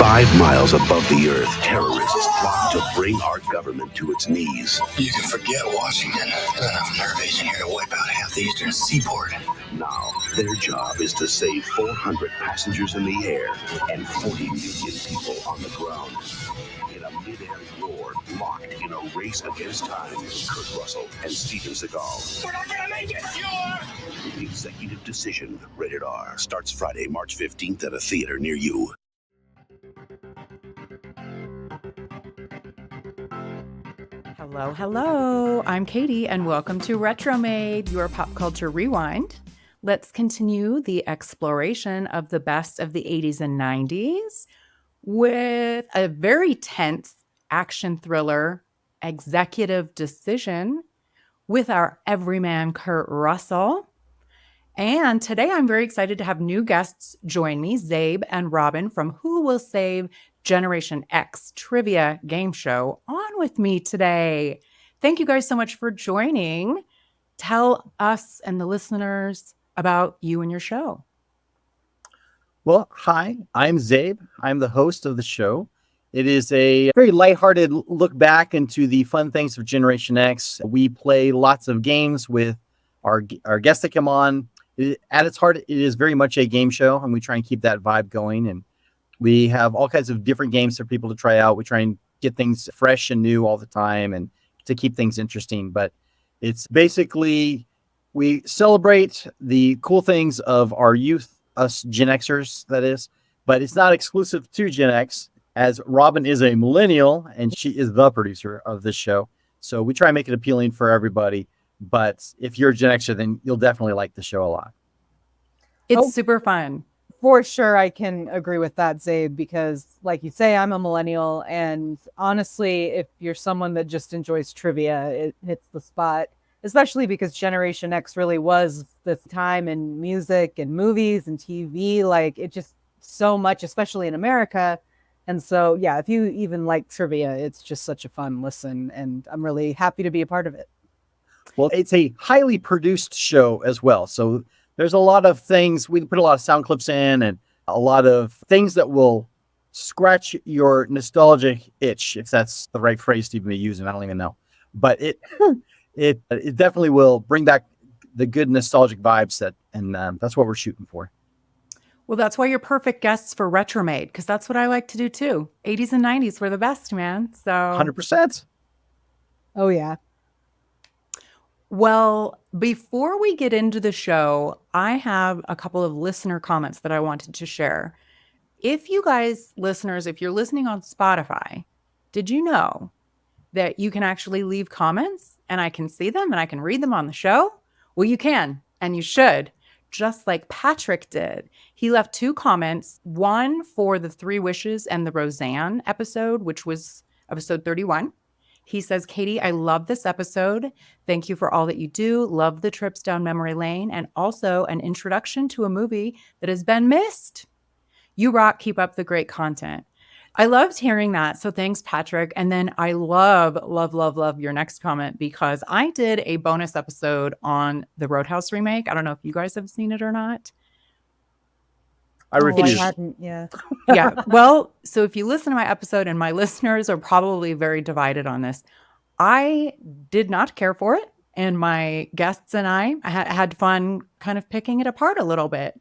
5 miles above the earth, terrorists plot to bring our government to its knees. You can forget Washington. There's enough nerve agent here to wipe out half the eastern seaboard. Now, their job is to save 400 passengers in the air and 40 million people on the ground. In a mid-air war, locked in a race against time, Kurt Russell and Steven Seagal. We're not gonna make it, Fuhrer! Executive Decision, rated R, starts Friday, March 15th at a theater near you. Hello. I'm Katie, and welcome to Retromade, your pop culture rewind. Let's continue the exploration of the best of the 80s and 90s with a very tense action thriller, Executive Decision, with our everyman Kurt Russell. And today I'm very excited to have new guests join me, Zabe and Robin from Who Will Save Generation X Trivia Game Show on with me today. Thank you guys so much for joining. Tell us and the listeners about you and your show. Well, hi, I'm Zabe. I'm the host of the show. It is a very lighthearted look back into the fun things of Generation X. We play lots of games with our guests that come on. At its heart, it is very much a game show, and we try and keep that vibe going. And we have all kinds of different games for people to try out. We try and get things fresh and new all the time and to keep things interesting. But it's basically, we celebrate the cool things of our youth, us Gen Xers, that is. But it's not exclusive to Gen X, as Robin is a millennial and she is the producer of this show. So we try and make it appealing for everybody. But if you're a Gen Xer, then you'll definitely like the show a lot. It's super fun. For sure, I can agree with that, Zabe, because like you say, I'm a millennial. And honestly, if you're someone that just enjoys trivia, it hits the spot, especially because Generation X really was this time in music and movies and TV. Like it just so much, especially in America. And so, yeah, if you even like trivia, it's just such a fun listen. And I'm really happy to be a part of it. Well, it's a highly produced show as well. So there's a lot of things. We put a lot of sound clips in and a lot of things that will scratch your nostalgic itch, if that's the right phrase to be using. I don't even know. But it definitely will bring back the good nostalgic vibes and that's what we're shooting for. Well, that's why you're perfect guests for Retromade, because that's what I like to do too. 80s and 90s were the best, man. So 100%. Oh, yeah. Well, before we get into the show, I have a couple of listener comments that I wanted to share. If you guys, listeners, if you're listening on Spotify, did you know that you can actually leave comments and I can see them and I can read them on the show? Well, you can, and you should, just like Patrick did. He left 2 comments, one for the 3 Wishes and the Roseanne episode, which was episode 31. He says, Katie, I love this episode. Thank you for all that you do. Love the trips down memory lane and also an introduction to a movie that has been missed. You rock. Keep up the great content. I loved hearing that. So thanks, Patrick. And then I love your next comment because I did a bonus episode on the Roadhouse remake. I don't know if you guys have seen it or not. I refuse. Yeah. Yeah. Well, so if you listen to my episode, and my listeners are probably very divided on this, I did not care for it. And my guests and I had fun kind of picking it apart a little bit.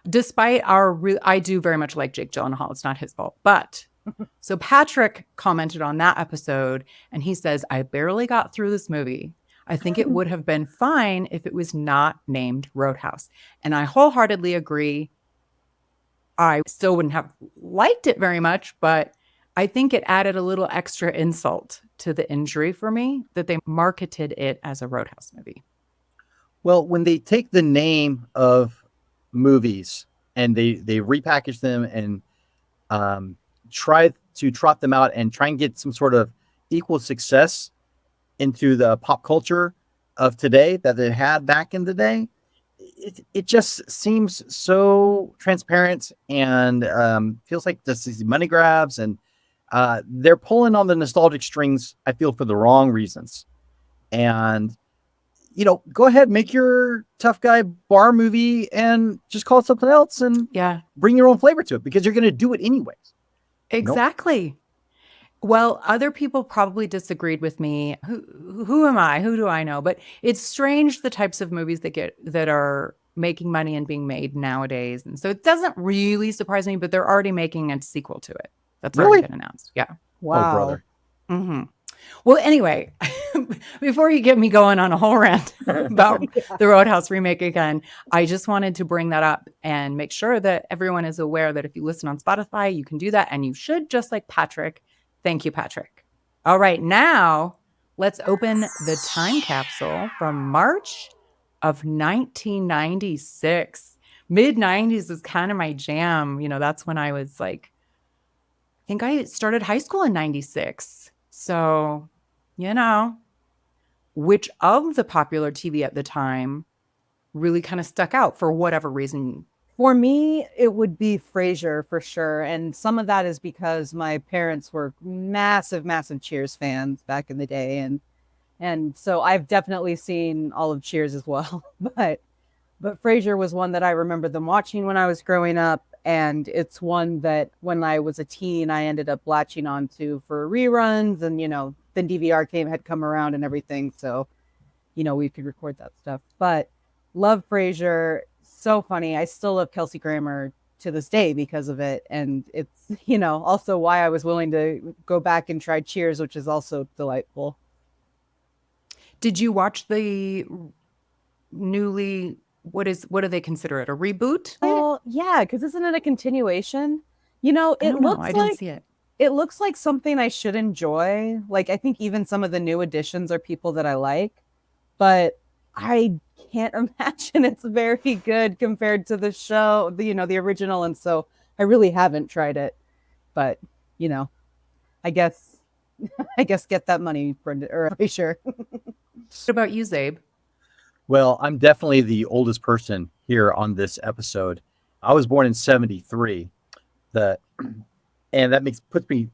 Despite I do very much like Jake Gyllenhaal. It's not his fault. But so Patrick commented on that episode and he says, I barely got through this movie. I think it would have been fine if it was not named Roadhouse. And I wholeheartedly agree. I still wouldn't have liked it very much, but I think it added a little extra insult to the injury for me that they marketed it as a Roadhouse movie. Well, when they take the name of movies and they repackage them and try to trot them out and try and get some sort of equal success into the pop culture of today that they had back in the day, it just seems so transparent and feels like this is money grabs and they're pulling on the nostalgic strings, I feel, for the wrong reasons. And, you know, go ahead, make your tough guy bar movie and just call it something else and bring your own flavor to it because you're going to do it anyways. Exactly. Well, other people probably disagreed with me. Who am I? Who do I know? But it's strange the types of movies that are making money and being made nowadays. And so it doesn't really surprise me, but they're already making a sequel to it. That's already Really? been announced. Yeah. Oh, Wow. brother. hmm Well, anyway, before you get me going on a whole rant about the Roadhouse remake again, I just wanted to bring that up and make sure that everyone is aware that if you listen on Spotify, you can do that. And you should, just like Patrick. Thank you, Patrick. All right, now let's open the time capsule from March of 1996. Mid 90s is kind of my jam. You know, that's when I was like, I think I started high school in 96. So, you know, which of the popular TV at the time really kind of stuck out for whatever reason? For me, it would be Frasier for sure. And some of that is because my parents were massive, massive Cheers fans back in the day. And so I've definitely seen all of Cheers as well. But Frasier was one that I remember them watching when I was growing up. And it's one that when I was a teen, I ended up latching onto for reruns. And, you know, then DVR had come around and everything. So, you know, we could record that stuff. But love Frasier. So funny. I still love Kelsey Grammer to this day because of it. And it's, you know, also why I was willing to go back and try Cheers, which is also delightful. Did you watch the newly, what do they consider it? A reboot? Oh, yeah, because isn't it a continuation? You know, I it don't know. looks I didn't like see it. it looks like something I should enjoy. Like I think even some of the new additions are people that I like, but I can't imagine it's very good compared to the show, you know, the original. And so I really haven't tried it. But, you know, I guess get that money, Brenda or Frasier. What about you, Zabe? Well, I'm definitely the oldest person here on this episode. I was born in 73. And that puts me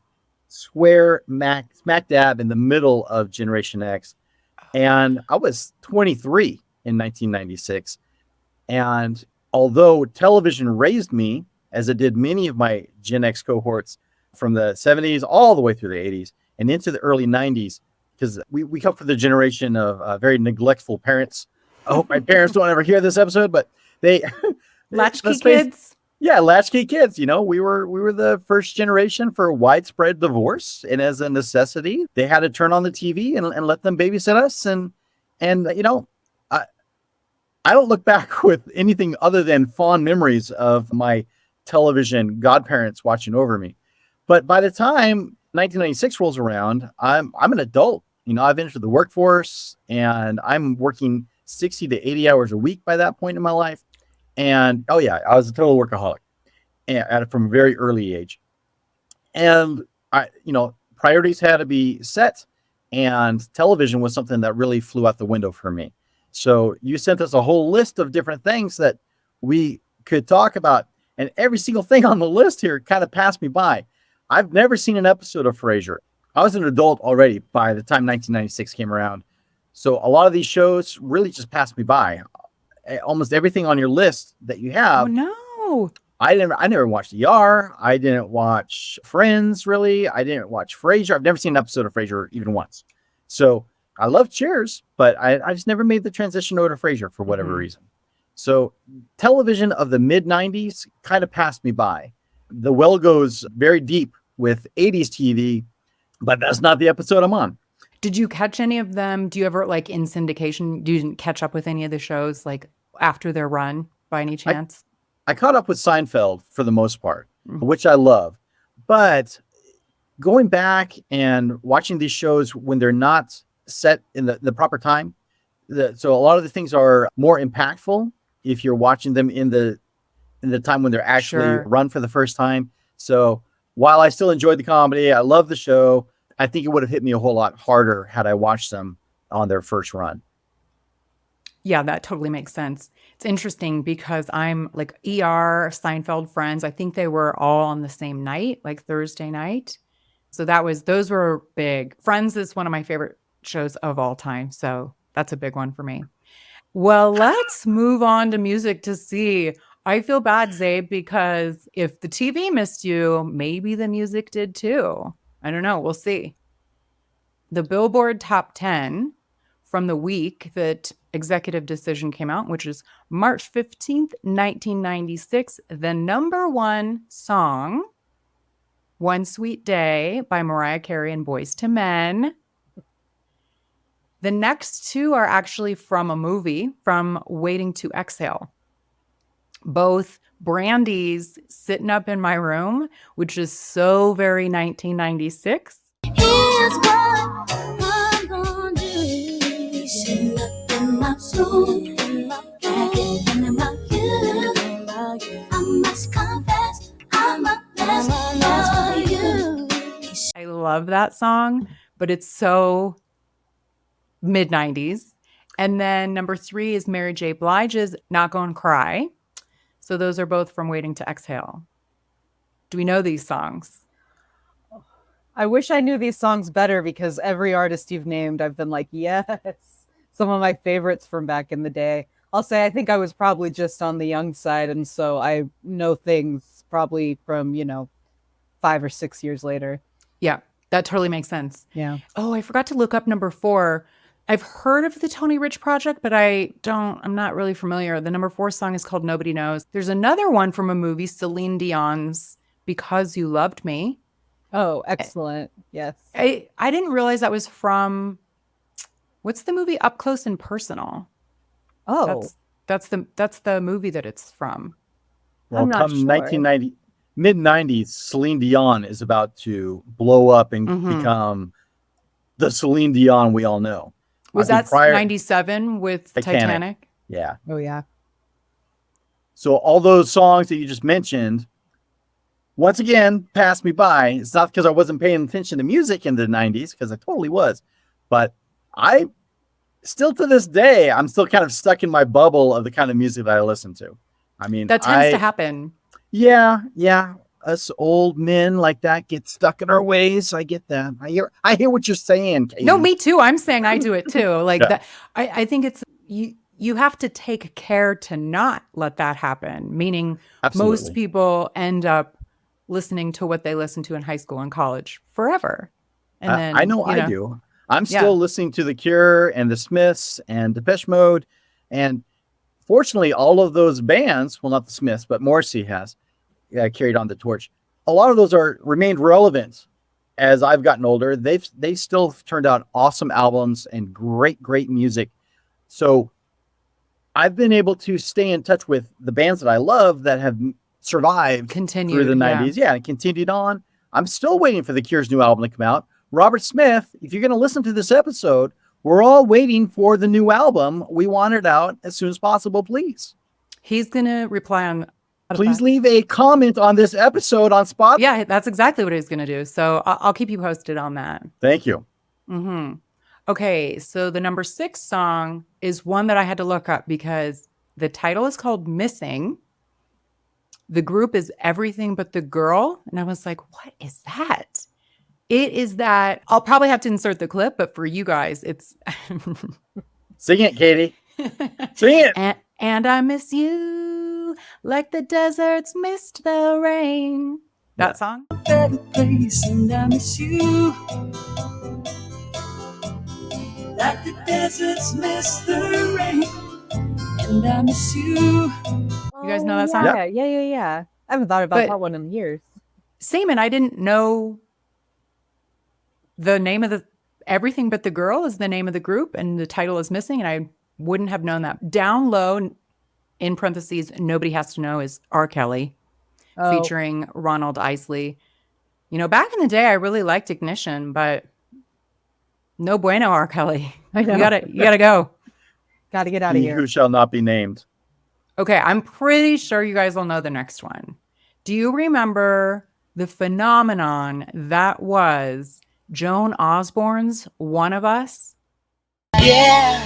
smack dab in the middle of Generation X. And I was 23 in 1996. And although television raised me, as it did many of my Gen X cohorts from the 70s all the way through the 80s and into the early 90s, because we come from the generation of very neglectful parents. I hope my parents don't ever hear this episode, but they Latchkey kids? Yeah, latchkey kids. You know, we were the first generation for widespread divorce, and as a necessity, they had to turn on the TV and let them babysit us. And you know, I don't look back with anything other than fond memories of my television godparents watching over me. But by the time 1996 rolls around, I'm an adult. You know, I've entered the workforce, and I'm working 60 to 80 hours a week by that point in my life. And oh yeah, I was a total workaholic from a very early age. And priorities had to be set, and television was something that really flew out the window for me. So you sent us a whole list of different things that we could talk about, and every single thing on the list here kind of passed me by. I've never seen an episode of Frasier. I was an adult already by the time 1996 came around. So a lot of these shows really just passed me by. Almost everything on your list that you have. Oh no. I never watched ER. I didn't watch Friends, really. I didn't watch Frasier. I've never seen an episode of Frasier even once. So I love Cheers, but I just never made the transition over to Frasier for whatever reason. So television of the mid 90s kind of passed me by. The well goes very deep with 80s TV, but that's not the episode I'm on. Did you catch any of them? Do you ever, like, in syndication, you didn't catch up with any of the shows, like, after their run by any chance? I caught up with Seinfeld for the most part, which I love. But going back and watching these shows when they're not set in the proper time, so a lot of the things are more impactful if you're watching them in the time when they're actually run for the first time. So while I still enjoyed the comedy, I love the show, I think it would have hit me a whole lot harder had I watched them on their first run. Yeah, that totally makes sense. It's interesting because I'm like ER, Seinfeld, Friends. I think they were all on the same night, like Thursday night. So those were big. Friends is one of my favorite shows of all time. So that's a big one for me. Well, let's move on to music to see. I feel bad, Zabe, because if the TV missed you, maybe the music did too. I don't know. We'll see. The Billboard Top 10 from the week that Executive Decision came out, which is March 15th, 1996, the number one song, One Sweet Day by Mariah Carey and Boyz II Men. The next two are actually from a movie, from Waiting to Exhale. Both Brandy's Sitting Up in My Room, which is so very 1996. Here's what I'm gonna do. Sitting up in my room, thinking about you. I must confess, I'm a mess for you. I love that song, but it's so mid-90s. And then number 3 is Mary J. Blige's Not Gonna Cry. So those are both from Waiting to Exhale. Do we know these songs? I wish I knew these songs better because every artist you've named, I've been like, yes, some of my favorites from back in the day. I'll say I think I was probably just on the young side, and so I know things probably from, 5 or 6 years later. Yeah, that totally makes sense. Yeah. Oh, I forgot to look up number 4. I've heard of the Tony Rich Project, but I'm not really familiar. The number 4 song is called Nobody Knows. There's another one from a movie, Celine Dion's Because You Loved Me. Oh, excellent. Yes. I didn't realize that was from, what's the movie? Up Close and Personal. Oh, That's the movie that it's from. Well, I'm not come sure. 1990, mid-90s, Celine Dion is about to blow up and Mhm. become the Celine Dion we all know. Was I think that 97 with Titanic. Titanic? Yeah. oh yeah. So all those songs that you just mentioned, once again, passed me by. It's not because I wasn't paying attention to music in the 90s, because I totally was. But I still to this day, I'm still kind of stuck in my bubble of the kind of music that I listen to. I mean, That tends to happen. Yeah. Us old men like that get stuck in our ways. I get that. I hear what you're saying, Katie. No, me too. I'm saying I do it too. Like Yeah. that. I think it's you have to take care to not let that happen. Meaning Absolutely. most people end up listening to what they listened to in high school and college forever. And then I know I do. I'm still listening to The Cure and The Smiths and Depeche Mode. And fortunately, all of those bands, well, not The Smiths, but Morrissey has carried on the torch. A lot of those remained relevant as I've gotten older. They still turned out awesome albums and great music. So I've been able to stay in touch with the bands that I love that have survived Continued through the 90s. Yeah, and continued on. I'm still waiting for The Cure's new album to come out. Robert Smith, if you're going to listen to this episode, we're all waiting for the new album. We want it out as soon as possible, please. He's gonna reply on. Please leave a comment on this episode on Spotify. Yeah, that's exactly what he's gonna do. So I'll keep you posted on that. Thank you. Mm-hmm. Okay, so the number 6 song is one that I had to look up because the title is called Missing. The group is Everything But the Girl. And I was like, what is that? It is that, I'll probably have to insert the clip, but for you guys, it's Sing it, Katie. Sing it. and I miss you like the deserts missed the rain. That song? Better place, and I miss you. Like the deserts miss the rain, and I miss you. You guys know that song? Yeah. I haven't thought about But- that one in years. Same, and I didn't know the name of the Everything But the Girl is the name of the group, and the title is Missing, and I wouldn't have known that. Down Low, in parentheses, Nobody Has to Know, is R. Kelly, featuring Ronald Isley. You know, back in the day, I really liked Ignition, but no bueno, R. Kelly. I know. You gotta go. Got to get out of He here. who shall not be named. Okay, I'm pretty sure you guys will know the next one. Do you remember the phenomenon that was Joan Osborne's One of Us? Yeah.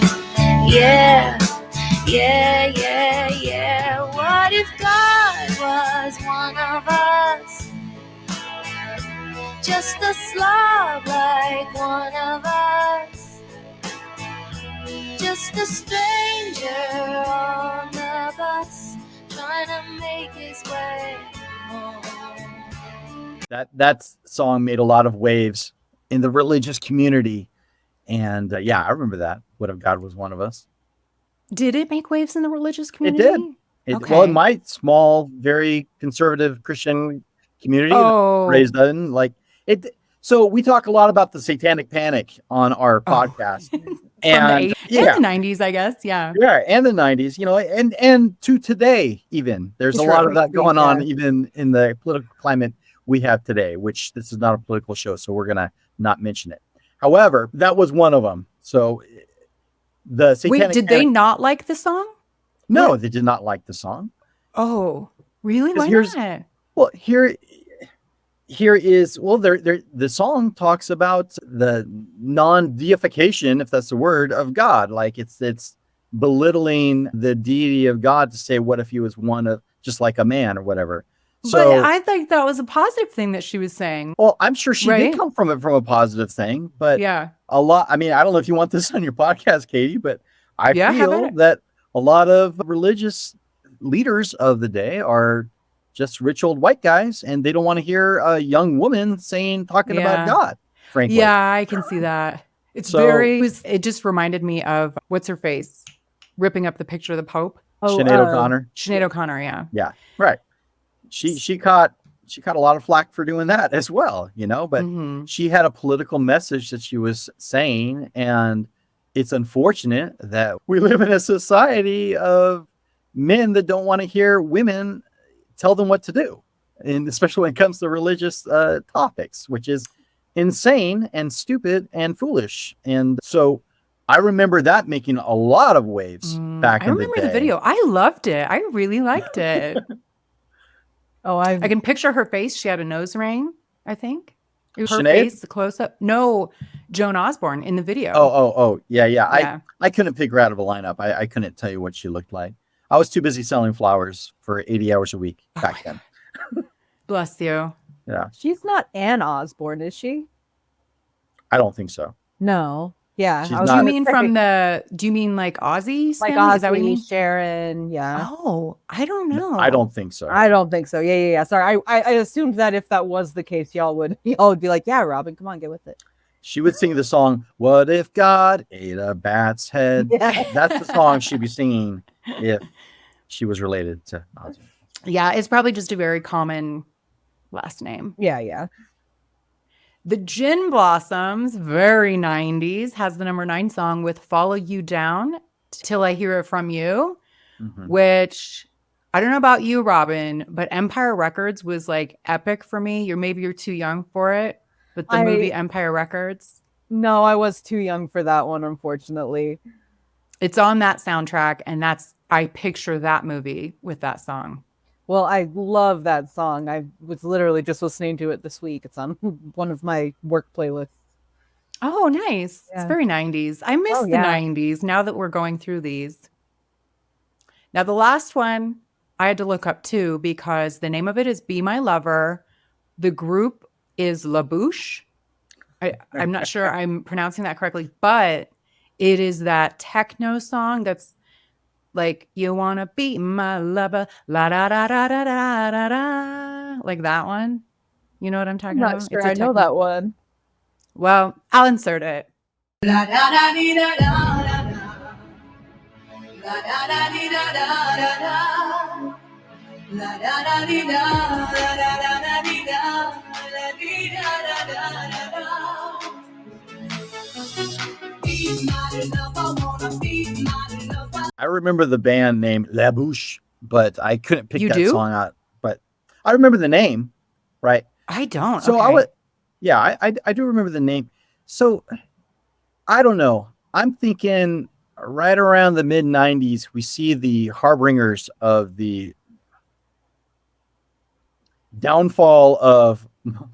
What if God was one of us? Just a slob like one of us. Just a stranger on the bus, trying to make his way home. That song made a lot of waves in the religious community, and yeah, I remember that. What if God was one of us? Did it make waves in the religious It community? did. Okay. Well, in my small, very conservative Christian community, that I was Oh, raised in, like it. So we talk a lot about the Satanic Panic on our Oh. podcast, from the and 80s yeah, and the 90s, I guess. Yeah. yeah, and the 90s, you know, and to today, even there's a lot of True. that going on, Yeah. even in the political climate we have today. Which this is not a political show, so we're gonna not mention it. However, that was one of them. So the Satanic Wait, did Panic, they not like the song? no, they did not like the song. Oh, really? 'Cause Why here's- not? Well, here is well, the song talks about the non-deification, if that's the word, of God. Like it's belittling the deity of God to say, what if he was one of just like a man or whatever. So, But I think that was a positive thing that she was saying. well, I'm sure she Right? did come from a positive thing, but Yeah. a lot. I mean, I don't know if you want this on your podcast, Katie, but I Yeah, have at feel it. that a lot of religious leaders of the day are just rich old white guys, and they don't want to hear a young woman talking about Yeah. God. Frankly, Yeah, I can see that. It's So- it just reminded me of what's her face ripping up the picture of the Pope. Oh, Sinead O'Connor, Sinead O'Connor, yeah. right? She caught a lot of flack for doing that as well, you know. But Mhm. she had a political message that she was saying, and it's unfortunate that we live in a society of men that don't want to hear women tell them what to do, and especially when it comes to religious topics, which is insane and stupid and foolish. And so I remember that making a lot of waves back I in remember the the day. video. I loved it. I really liked it. Oh, I can picture her face. She had a nose ring, I think. It was her Sinead? face, the close up. No, Joan Osborne in the video. Oh, yeah. yeah. I couldn't pick her out of a lineup. I couldn't tell you what she looked like. I was too busy selling flowers for 80 hours a week back then. Bless you. Yeah, she's not Anne Osborne, is she? I don't think so. No. Yeah. She's I was Do you not- gonna mean say, from do you mean like Ozzy? like Stanley? Is that what you Ozzy, mean? Sharon? Yeah. Oh, I don't know. I don't think so. I don't think so. Yeah. Sorry, I assumed that if that was the case, y'all would be like, yeah, Robin, come on, get with it. She would sing the song, "What if God ate a bat's head?" Yeah. That's the song she'd be singing if she was related to Ozzy. Yeah, it's probably just a very common last name. Yeah. The Gin Blossoms, very 90s, has the number 9 song with Follow You Down Till I Hear It From You, Mhm. which I don't know about you, Robin, but Empire Records was like epic for me. Maybe you're too young for it, but the movie Empire Records, No, I was too young for that one, unfortunately. it's on that soundtrack, and I picture that movie with that song. Well, I love that song. I was literally just listening to it this week. It's on one of my work playlists. Oh, nice. It's Yeah. very 90s. I miss Oh, the yeah. 90s now that we're going through these. Now, the last one I had to look up too because the name of it is Be My Lover. The group is La Bouche. I'm not sure I'm pronouncing that correctly, but it is that techno song that's like, you want to be my lover, la da da da da da da da. Like that one. You know what I'm I'm talking not about? sure It's a I know techno- that one. Well, I'll insert it. La da da dee da da da da. La da da dee da da da da. La da da dee da da da da da dee da. La dee da da da da da. Be my lover, wanna be my lover. I remember the band name La Bouche, but I couldn't pick You that do? song out. But I remember the name, right? I don't. So okay. I would, yeah, I do remember the name. So I don't know. I'm thinking right around the mid 90s, we see the harbingers of the downfall of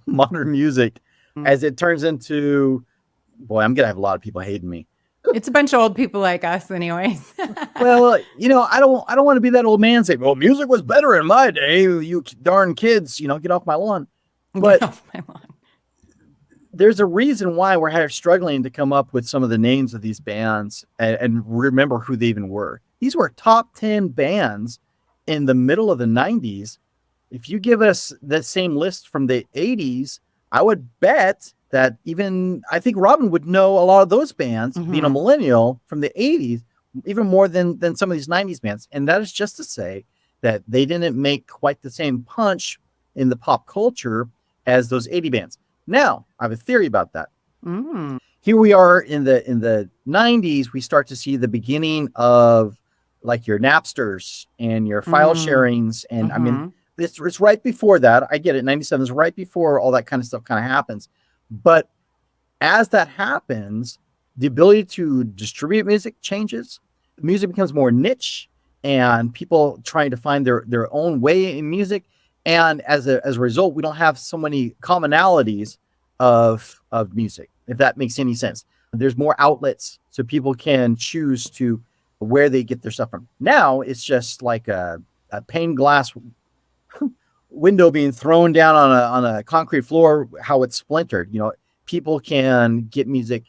modern music as it turns into, boy, I'm going to have a lot of people hating me. It's a bunch of old people like us, anyways. Well, you know, I don't want to be that old man saying, well, music was better in my day. You darn kids, you know, get off my lawn. But Get off my lawn. there's a reason why we're struggling to come up with some of the names of these bands and remember who they even were. These were top 10 bands in the middle of the 90s, if you give us that same list from the 80s, I would bet that even I think Robin would know a lot of those bands, being a Mhm. millennial from the 80s, even more than some of these 90s bands. And that is just to say that they didn't make quite the same punch in the pop culture as those 80 bands. Now, I have a theory about that. Mm. Here we are in the 90s, we start to see the beginning of like your Napsters and your file Mm. sharings. And I mean, Mhm. it's right before that. I get it. 97 is right before all that kind of stuff kind of happens. But as that happens, the ability to distribute music changes. Music becomes more niche, and people trying to find their own way in music. And as a result, we don't have so many commonalities of music, if that makes any sense. There's more outlets, so people can choose to where they get their stuff from. Now it's just like a pane glass window being thrown down on a concrete floor, how it's splintered. People can get music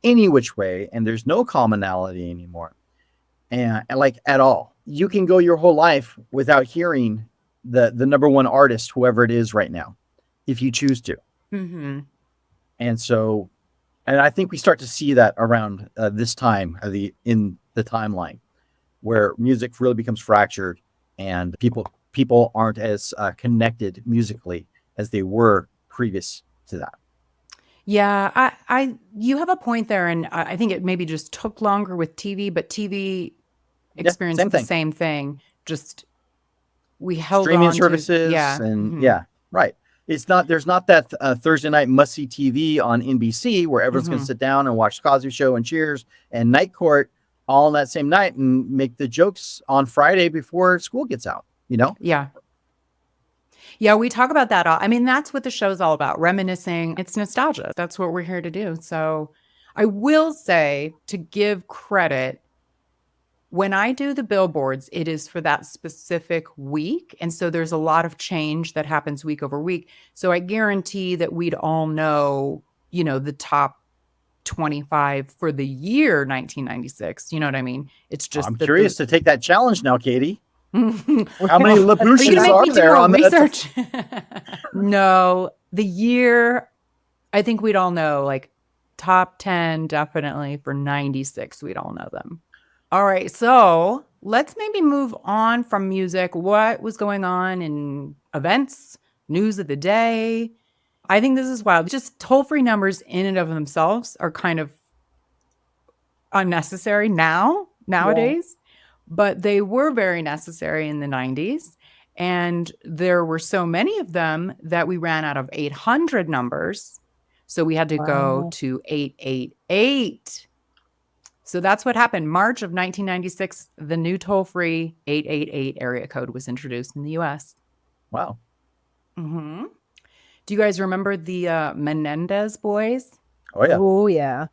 any which way, and there's no commonality anymore, and like at all. You can go your whole life without hearing the number one artist, whoever it is right now, if you choose to. Mhm. And so, and I think we start to see that around this time in the timeline, where music really becomes fractured, and people aren't as connected musically as they were previous to that. Yeah, you have a point there, and I think it maybe just took longer with TV, but TV Yeah, experienced same the thing. same thing. Just we held Streaming on to, services yeah. and Mhm. yeah, right. There's not that Thursday night must see TV on NBC where everyone's going to Mhm. sit down and watch Cosby Show and Cheers and Night Court all on that same night and make the jokes on Friday before school gets out. Yeah. Yeah, we talk about that I mean, that's what the show's all about, reminiscing. It's nostalgia. That's what we're here to do. So, I will say, to give credit, when I do the billboards, it is for that specific week, and so there's a lot of change that happens week over week. So I guarantee that we'd all know, the top 25 for the year 1996. You know what I mean? It's I'm just that curious to take that challenge now, Katie. How many Are you Labushas gonna make are me do there more on the research? No, the year, I think we'd all know, like top 10 definitely for 96. We'd all know them. All right, so let's maybe move on from music. What was going on in events, news of the day? I think this is wild. Just toll-free numbers in and of themselves are kind of unnecessary nowadays, but they were very necessary in the 90s. And there were so many of them that we ran out of 800 numbers. So we had to go Wow. to 888. So that's what happened. March of 1996, the new toll-free 888 area code was introduced in the US. Wow. Mm-hmm. Do you guys remember the Menendez boys? Oh yeah. Oh yeah.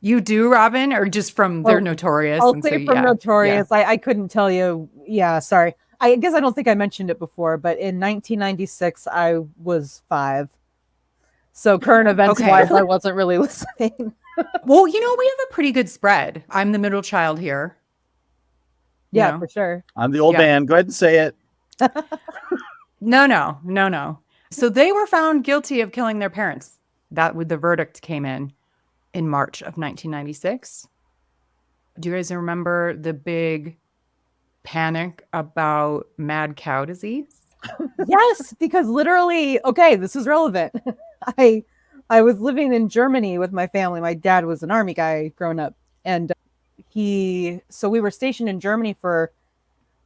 You do, Robin, or just from they're Well, notorious? I'll And say so, from yeah. Notorious. I couldn't tell you. Yeah, sorry. I guess I don't think I mentioned it before, but in 1996 I was 5. So current events Okay. wise, I wasn't really listening. Well, we have a pretty good spread. I'm the middle child here. you Yeah, know? for sure. I'm the old Yeah. man. Go ahead and say it. No. So they were found guilty of killing their parents. The verdict came in March of 1996. Do you guys remember the big panic about mad cow disease? Yes, because literally, okay, this is relevant. I was living in Germany with my family. My dad was an army guy growing up, and so we were stationed in Germany for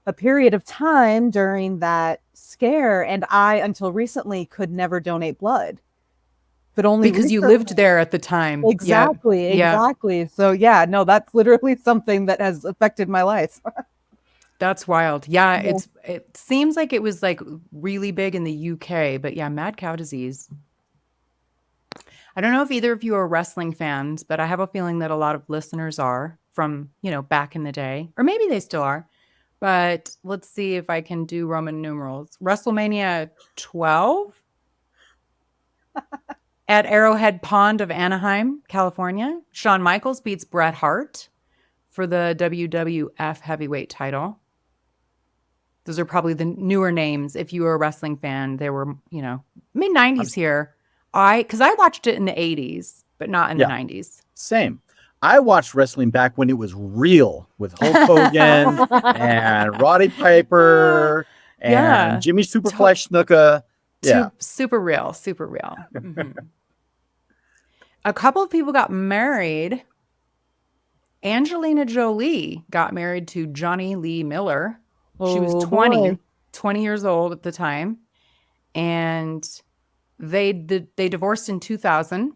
a period of time during that scare, and I, until recently, could never donate blood. But only Because you recently- lived there at the time. Exactly, Yeah. exactly. So yeah, no, that's literally something that has affected my life. That's wild. Yeah, Yeah. it seems like it was like really big in the UK, but yeah, mad cow disease. I don't know if either of you are wrestling fans, but I have a feeling that a lot of listeners are from, back in the day, or maybe they still are. But let's see if I can do Roman numerals. WrestleMania 12 at Arrowhead Pond of Anaheim, California. Shawn Michaels beats Bret Hart for the WWF heavyweight title. Those are probably the newer names. If you were a wrestling fan, they were, mid 90s here. Because I watched it in the 80s, but not in the 90s. Same. I watched wrestling back when it was real with Hulk Hogan and Roddy Piper and Jimmy Superfly Snuka. Yeah. Super real. Super real. Mhm. A couple of people got married. Angelina Jolie got married to Johnny Lee Miller. She was 20 years old at the time. And they divorced in 2000.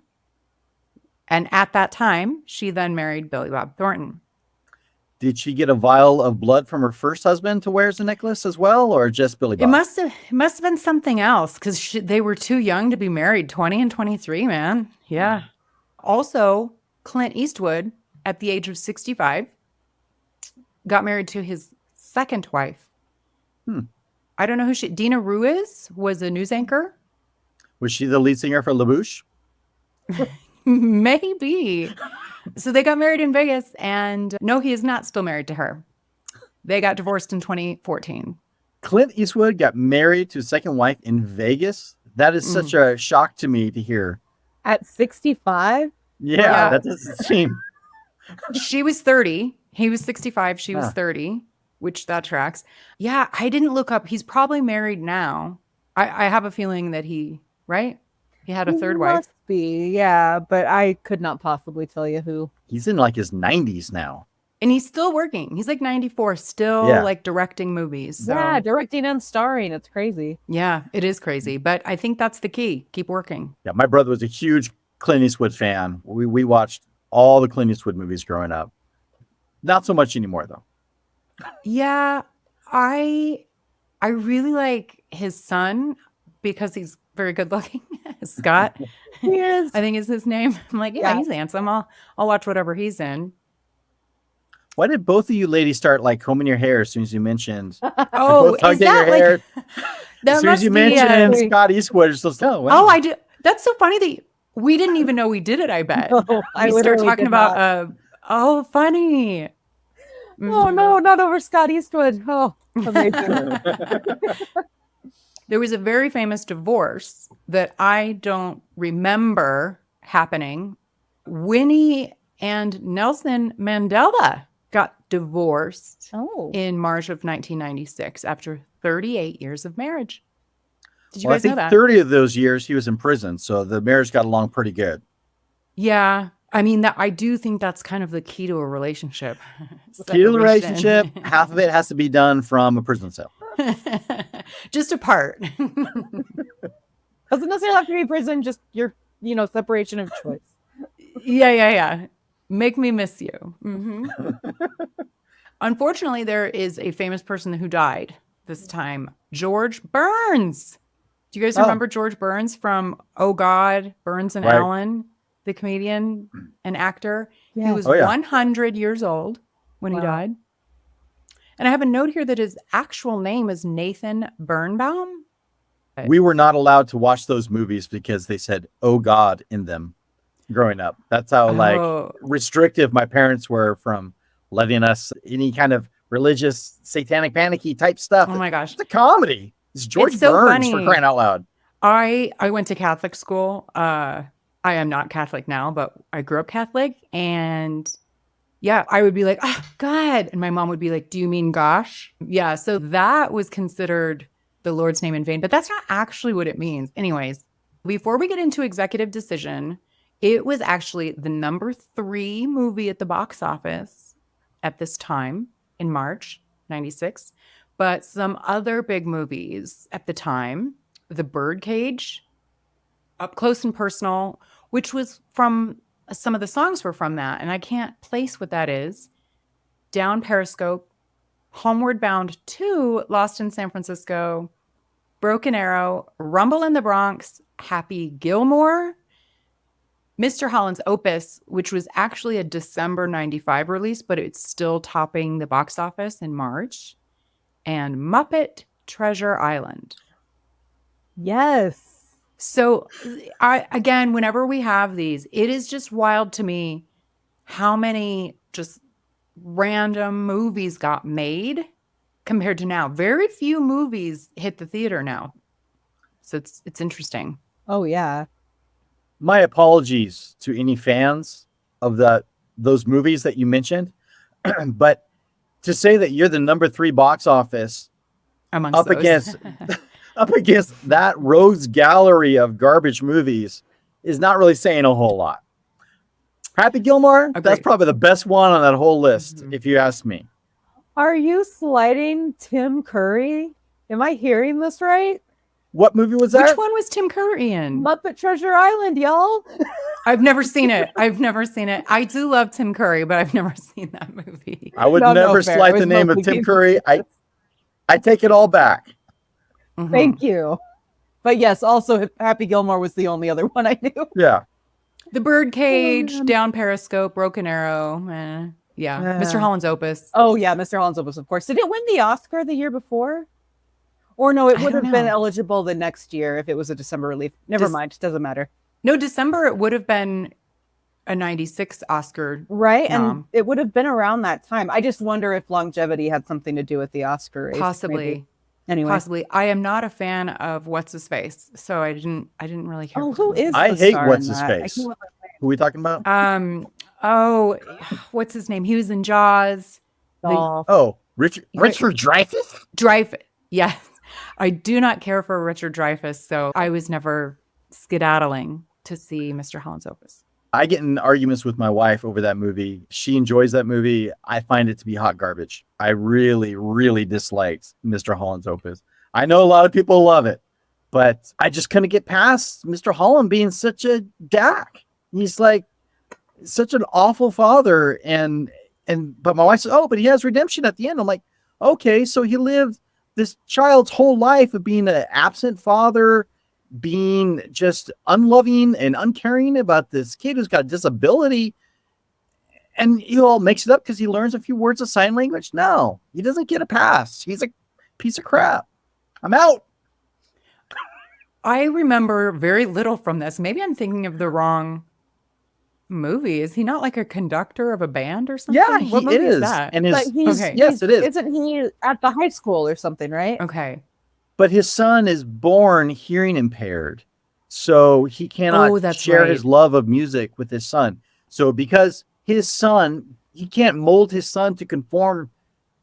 And at that time, she then married Billy Bob Thornton. Did she get a vial of blood from her first husband to wear as a necklace as well, or just Billy Bob? It must have been something else because they were too young to be married, 20 and 23, man. Yeah. Also, Clint Eastwood, at the age of 65, got married to his second wife. I don't know who Dina Ruiz was a news anchor. Was she the lead singer for LaBouche? Maybe. So they got married in Vegas, and no, he is not still married to her. They got divorced in 2014. Clint Eastwood got married to his second wife in Vegas? That is such a shock to me to hear. At 65? Yeah, that doesn't seem. She was 30. He was 65. She was 30, which that tracks. Yeah, I didn't look up. He's probably married now. I have a feeling that he had a third wife. Must be, yeah, but I could not possibly tell you who. He's in like his 90s now. And he's still working. He's like 94, still like directing movies. So. Yeah, directing and starring. It's crazy. Yeah, it is crazy. But I think that's the key. Keep working. Yeah, my brother was a huge Clint Eastwood fan. We watched all the Clint Eastwood movies growing up. Not so much anymore, though. Yeah, I really like his son because he's very good looking. Scott. He is. I think is his name. I'm like, yeah, he's handsome. I'll watch whatever he's in. Why did both of you ladies start like combing your hair as soon as you mentioned? Oh, is that like as soon as you mentioned Scott Eastwood, it's just I do. That's so funny that we didn't even know we did it. I bet we start talking about. Funny. Oh no, not over Scott Eastwood. Oh, amazing. There was a very famous divorce that I don't remember happening. Winnie and Nelson Mandela got divorced in March of 1996 after 38 years of marriage. Did you guys know that? 30 of those years he was in prison, so the marriage got along pretty good. Yeah. I mean, I do think that's kind of the key to a relationship. Key to the relationship, half of it has to be done from a prison cell. Just a part. Doesn't necessarily have to be prison, just your, separation of choice. Yeah. Make me miss you. Mm-hmm. Unfortunately, there is a famous person who died this time, George Burns. Do you guys remember George Burns from Oh God, Burns and Allen, the comedian and actor? Yeah. He was 100 years old when he died. And I have a note here that his actual name is Nathan Birnbaum. We were not allowed to watch those movies because they said, oh God, in them growing up. That's how restrictive my parents were from letting us any kind of religious, satanic, panicky type stuff. Oh my gosh. It's a comedy. It's George Burns for crying out loud. I went to Catholic school. I am not Catholic now, but I grew up Catholic. And yeah, I would be like, oh, God. And my mom would be like, do you mean gosh? Yeah. So that was considered the Lord's name in vain, but that's not actually what it means. Anyways, before we get into Executive Decision, it was actually the number 3 movie at the box office at this time in March 96. But some other big movies at the time, The Birdcage, Up Close and Personal, which was from some of the songs were from that, and I can't place what that is. Down Periscope, Homeward Bound 2, Lost in San Francisco, Broken Arrow, Rumble in the Bronx, Happy Gilmore, Mr. Holland's Opus, which was actually a December 95 release, but it's still topping the box office in March, and Muppet Treasure Island. Yes. So again, whenever we have these, it is just wild to me how many just random movies got made compared to now. Very few movies hit the theater now. So it's interesting. Oh yeah. My apologies to any fans of those movies that you mentioned, but to say that you're the number 3 box office Amongst up those. against that rogues gallery of garbage movies is not really saying a whole lot. Happy Gilmore, that's Agreed. probably the best one on that whole list, Mhm. if you ask me. Are you slighting Tim Curry? Am I hearing this right? What movie was that? Which one was Tim Curry in? Muppet Treasure Island, y'all. I've never seen it. I do love Tim Curry, but I've never seen that movie. I would No, never fair. slight I was the name of mostly Tim being Curry. facetious. I take it all back. Mhm. Thank you. But yes, also Happy Gilmore was the only other one I knew. Yeah. The Birdcage, man. Down Periscope, Broken Arrow. Yeah. Mr. Holland's Opus. Oh yeah, Mr. Holland's Opus, of course. Did it win the Oscar the year before? Or no, it I would don't have been know. eligible the next year if it was a December release. Never Does- mind, doesn't matter. No, December, it would have been a 96 Oscar. Right? And nom. it would have been around that time. I just wonder if longevity had something to do with the Oscar race. Possibly. maybe. Anyway. Possibly. I am not a fan of What's His Face, so I didn't really care. Oh, for who the movie. is I the hate star What's in His that? I Face. can't remember. Who are we talking about? Oh, what's his name? He was in Jaws. Dolph. Oh, Richard Dreyfuss? Dreyfuss. Yes. I do not care for Richard Dreyfuss, so I was never skedaddling to see Mr. Holland's Opus. I get in arguments with my wife over that movie. She enjoys that movie. I find it to be hot garbage. I really, really disliked Mr. Holland's Opus. I know a lot of people love it, but I just couldn't get past Mr. Holland being such a dack. He's like such an awful father. But my wife says, oh, but he has redemption at the end. I'm like, okay, so he lived this child's whole life of being an absent father, being just unloving and uncaring about this kid who's got a disability, and he all makes it up because he learns a few words of sign language. No, he doesn't get a pass. He's a piece of crap. I'm out. I remember very little from this. Maybe I'm thinking of the wrong movie. Is he not like a conductor of a band or something? Yeah, What he movie is. that? And his But he's, Okay. yes, it is. Isn't he at the high school or something, right? Okay. But his son is born hearing impaired, so he cannot Oh, that's share right. his love of music with his son. So because his son, he can't mold his son to conform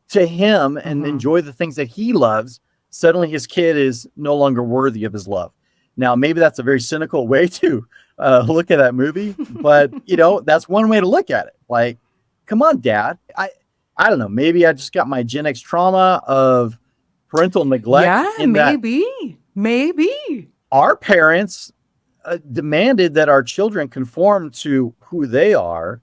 to him and Mhm. enjoy the things that he loves, suddenly his kid is no longer worthy of his love. Now, maybe that's a very cynical way to look at that movie, but that's one way to look at it. Like, come on, Dad. I don't know. Maybe I just got my Gen X trauma of parental neglect. Yeah, in that maybe. our parents demanded that our children conform to who they are,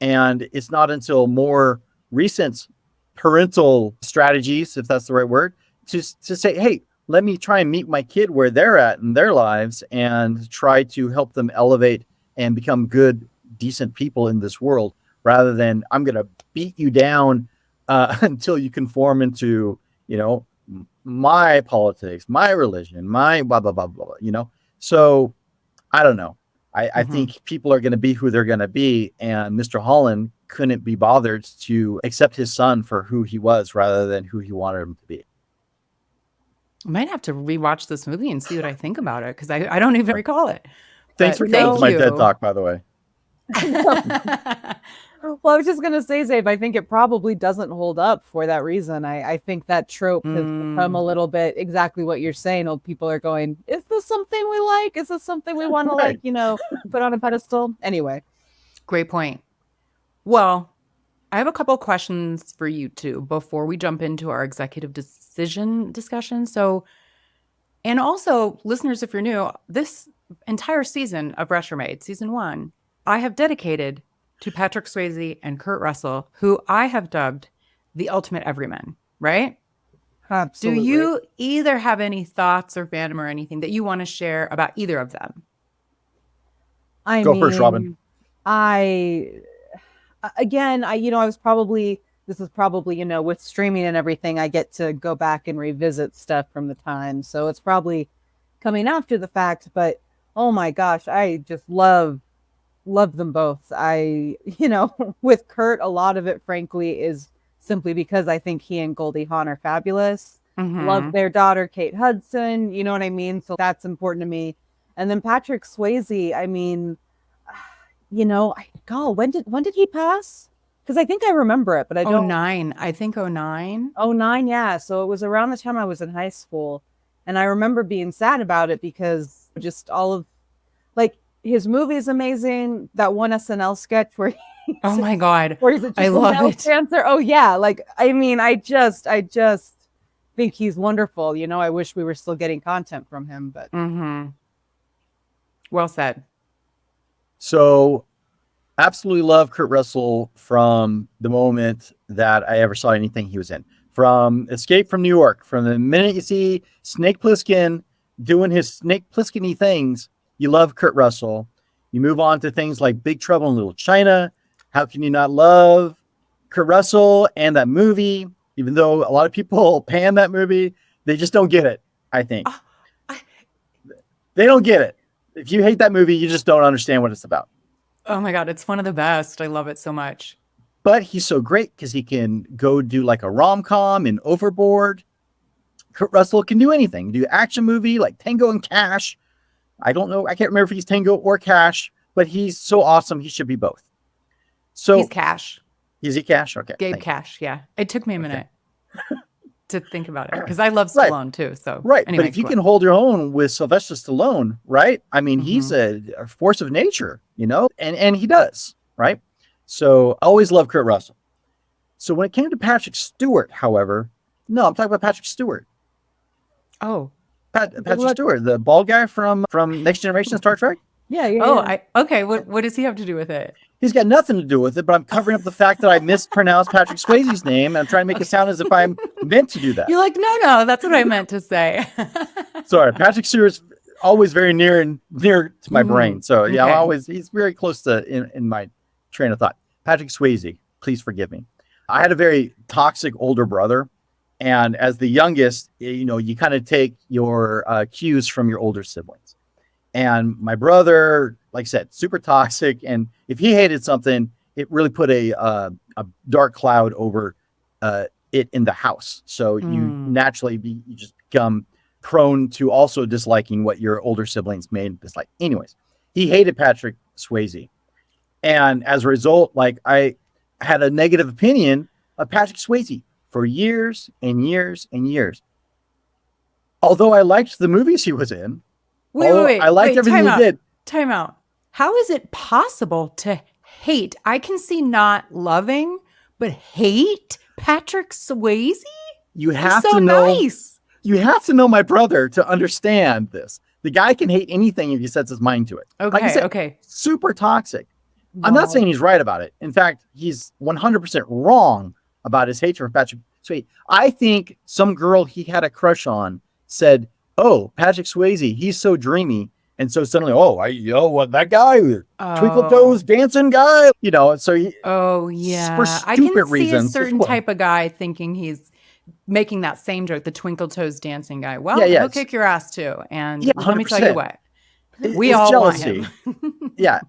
and it's not until more recent parental strategies, if that's the right word, to say, hey, let me try and meet my kid where they're at in their lives and try to help them elevate and become good, decent people in this world, rather than I'm going to beat you down until you conform into, my politics, my religion, my blah, blah, blah, blah, So I don't know. I Mhm. think people are going to be who they're going to be. And Mr. Holland couldn't be bothered to accept his son for who he was rather than who he wanted him to be. I might have to rewatch this movie and see what I think about it because I don't even recall it. Thanks But for coming to my thank TED you. Talk, by the way. Well, I was just gonna say, Zabe, I think it probably doesn't hold up for that reason. I think that trope has become a little bit exactly what you're saying. Old people are going, is this something we like? Is this something we want to Right. put on a pedestal? Anyway. Great point. Well, I have a couple questions for you too before we jump into our executive decision discussion. So, and also, listeners, if you're new, this entire season of Retromade, season 1, I have dedicated to Patrick Swayze and Kurt Russell, who I have dubbed the ultimate everyman, right? Absolutely. Do you either have any thoughts or fandom or anything that you want to share about either of them? I Go first, Robin. I was probably, this is probably, with streaming and everything, I get to go back and revisit stuff from the time. So it's probably coming after the fact, but oh my gosh, I just love them both. With Kurt, a lot of it, frankly, is simply because I think he and Goldie Hawn are fabulous. Mhm. Love their daughter, Kate Hudson. You know what I mean? So that's important to me. And then Patrick Swayze, I mean, when did he pass? Because I think I remember it, but I don't. 09. I think 09. 09, yeah. So it was around the time I was in high school. And I remember being sad about it because just all of, like, his movie is amazing. That one SNL sketch where Oh my God. where he's a I love male it. dancer. Oh yeah. Like, I mean, I just think he's wonderful. I wish we were still getting content from him, but Mm-hmm. Well said. So, absolutely love Kurt Russell from the moment that I ever saw anything he was in. From Escape from New York, from the minute you see Snake Plissken doing his Snake Plissken-y things, you love Kurt Russell. You move on to things like Big Trouble in Little China. How can you not love Kurt Russell and that movie? Even though a lot of people pan that movie, they just don't get it, I think. They don't get it. If you hate that movie, you just don't understand what it's about. Oh my God. It's one of the best. I love it so much. But he's so great because he can go do like a rom-com in Overboard. Kurt Russell can do anything. Do action movie like Tango and Cash. I don't know. I can't remember if he's Tango or Cash, but he's so awesome. He should be both. So He's Cash. is he Cash? Okay. Gabe thank you. Cash. Yeah. It took me a minute to think about it because I love Right. Stallone too. So Right. Anyway, But if you go can on. hold your own with Sylvester Stallone, right? I mean, he's a force of nature, and he does, right? So I always love Kurt Russell. So when it came to Patrick Stewart, however, no, I'm talking about Patrick Stewart. Oh. Patrick Stewart, the bald guy from Next Generation Star Trek. yeah. Okay. What does he have to do with it? He's got nothing to do with it, but I'm covering up the fact that I mispronounced Patrick Swayze's name. And I'm trying to make it sound as if I'm meant to do that. You're like, no, that's what I meant to say. Sorry, Patrick Stewart's always very near to my brain. So yeah, Okay. he's very close to in my train of thought. Patrick Swayze, please forgive me. I had a very toxic older brother. And as the youngest, you kind of take your cues from your older siblings. And my brother, like I said, super toxic. And if he hated something, it really put a dark cloud over it in the house. So you naturally you just become prone to also disliking what your older siblings may dislike. Anyways, he hated Patrick Swayze. And as a result, like I had a negative opinion of Patrick Swayze for years and years and years. Although I liked the movies he was in, Wait. I liked everything he did. Time out. How is it possible to hate? I can see not loving, but hate Patrick Swayze? You He's have so to know. nice. You have to know my brother to understand this. The guy can hate anything if he sets his mind to it. Okay. Like I said, Okay. super toxic. I'm not saying he's right about it. In fact, he's 100% wrong about his hatred for Patrick Swayze. I think some girl he had a crush on said, "Oh, Patrick Swayze, he's so dreamy." And so suddenly, what that guy, Twinkle Toes dancing guy, so he, Oh yeah. for I can stupid see reasons a as certain well. type of guy thinking he's making that same joke, the Twinkle Toes dancing guy. Well, Yeah, he'll kick your ass too. And Yeah, let me tell you 100%. what. It's We all jealousy. want him. Yeah.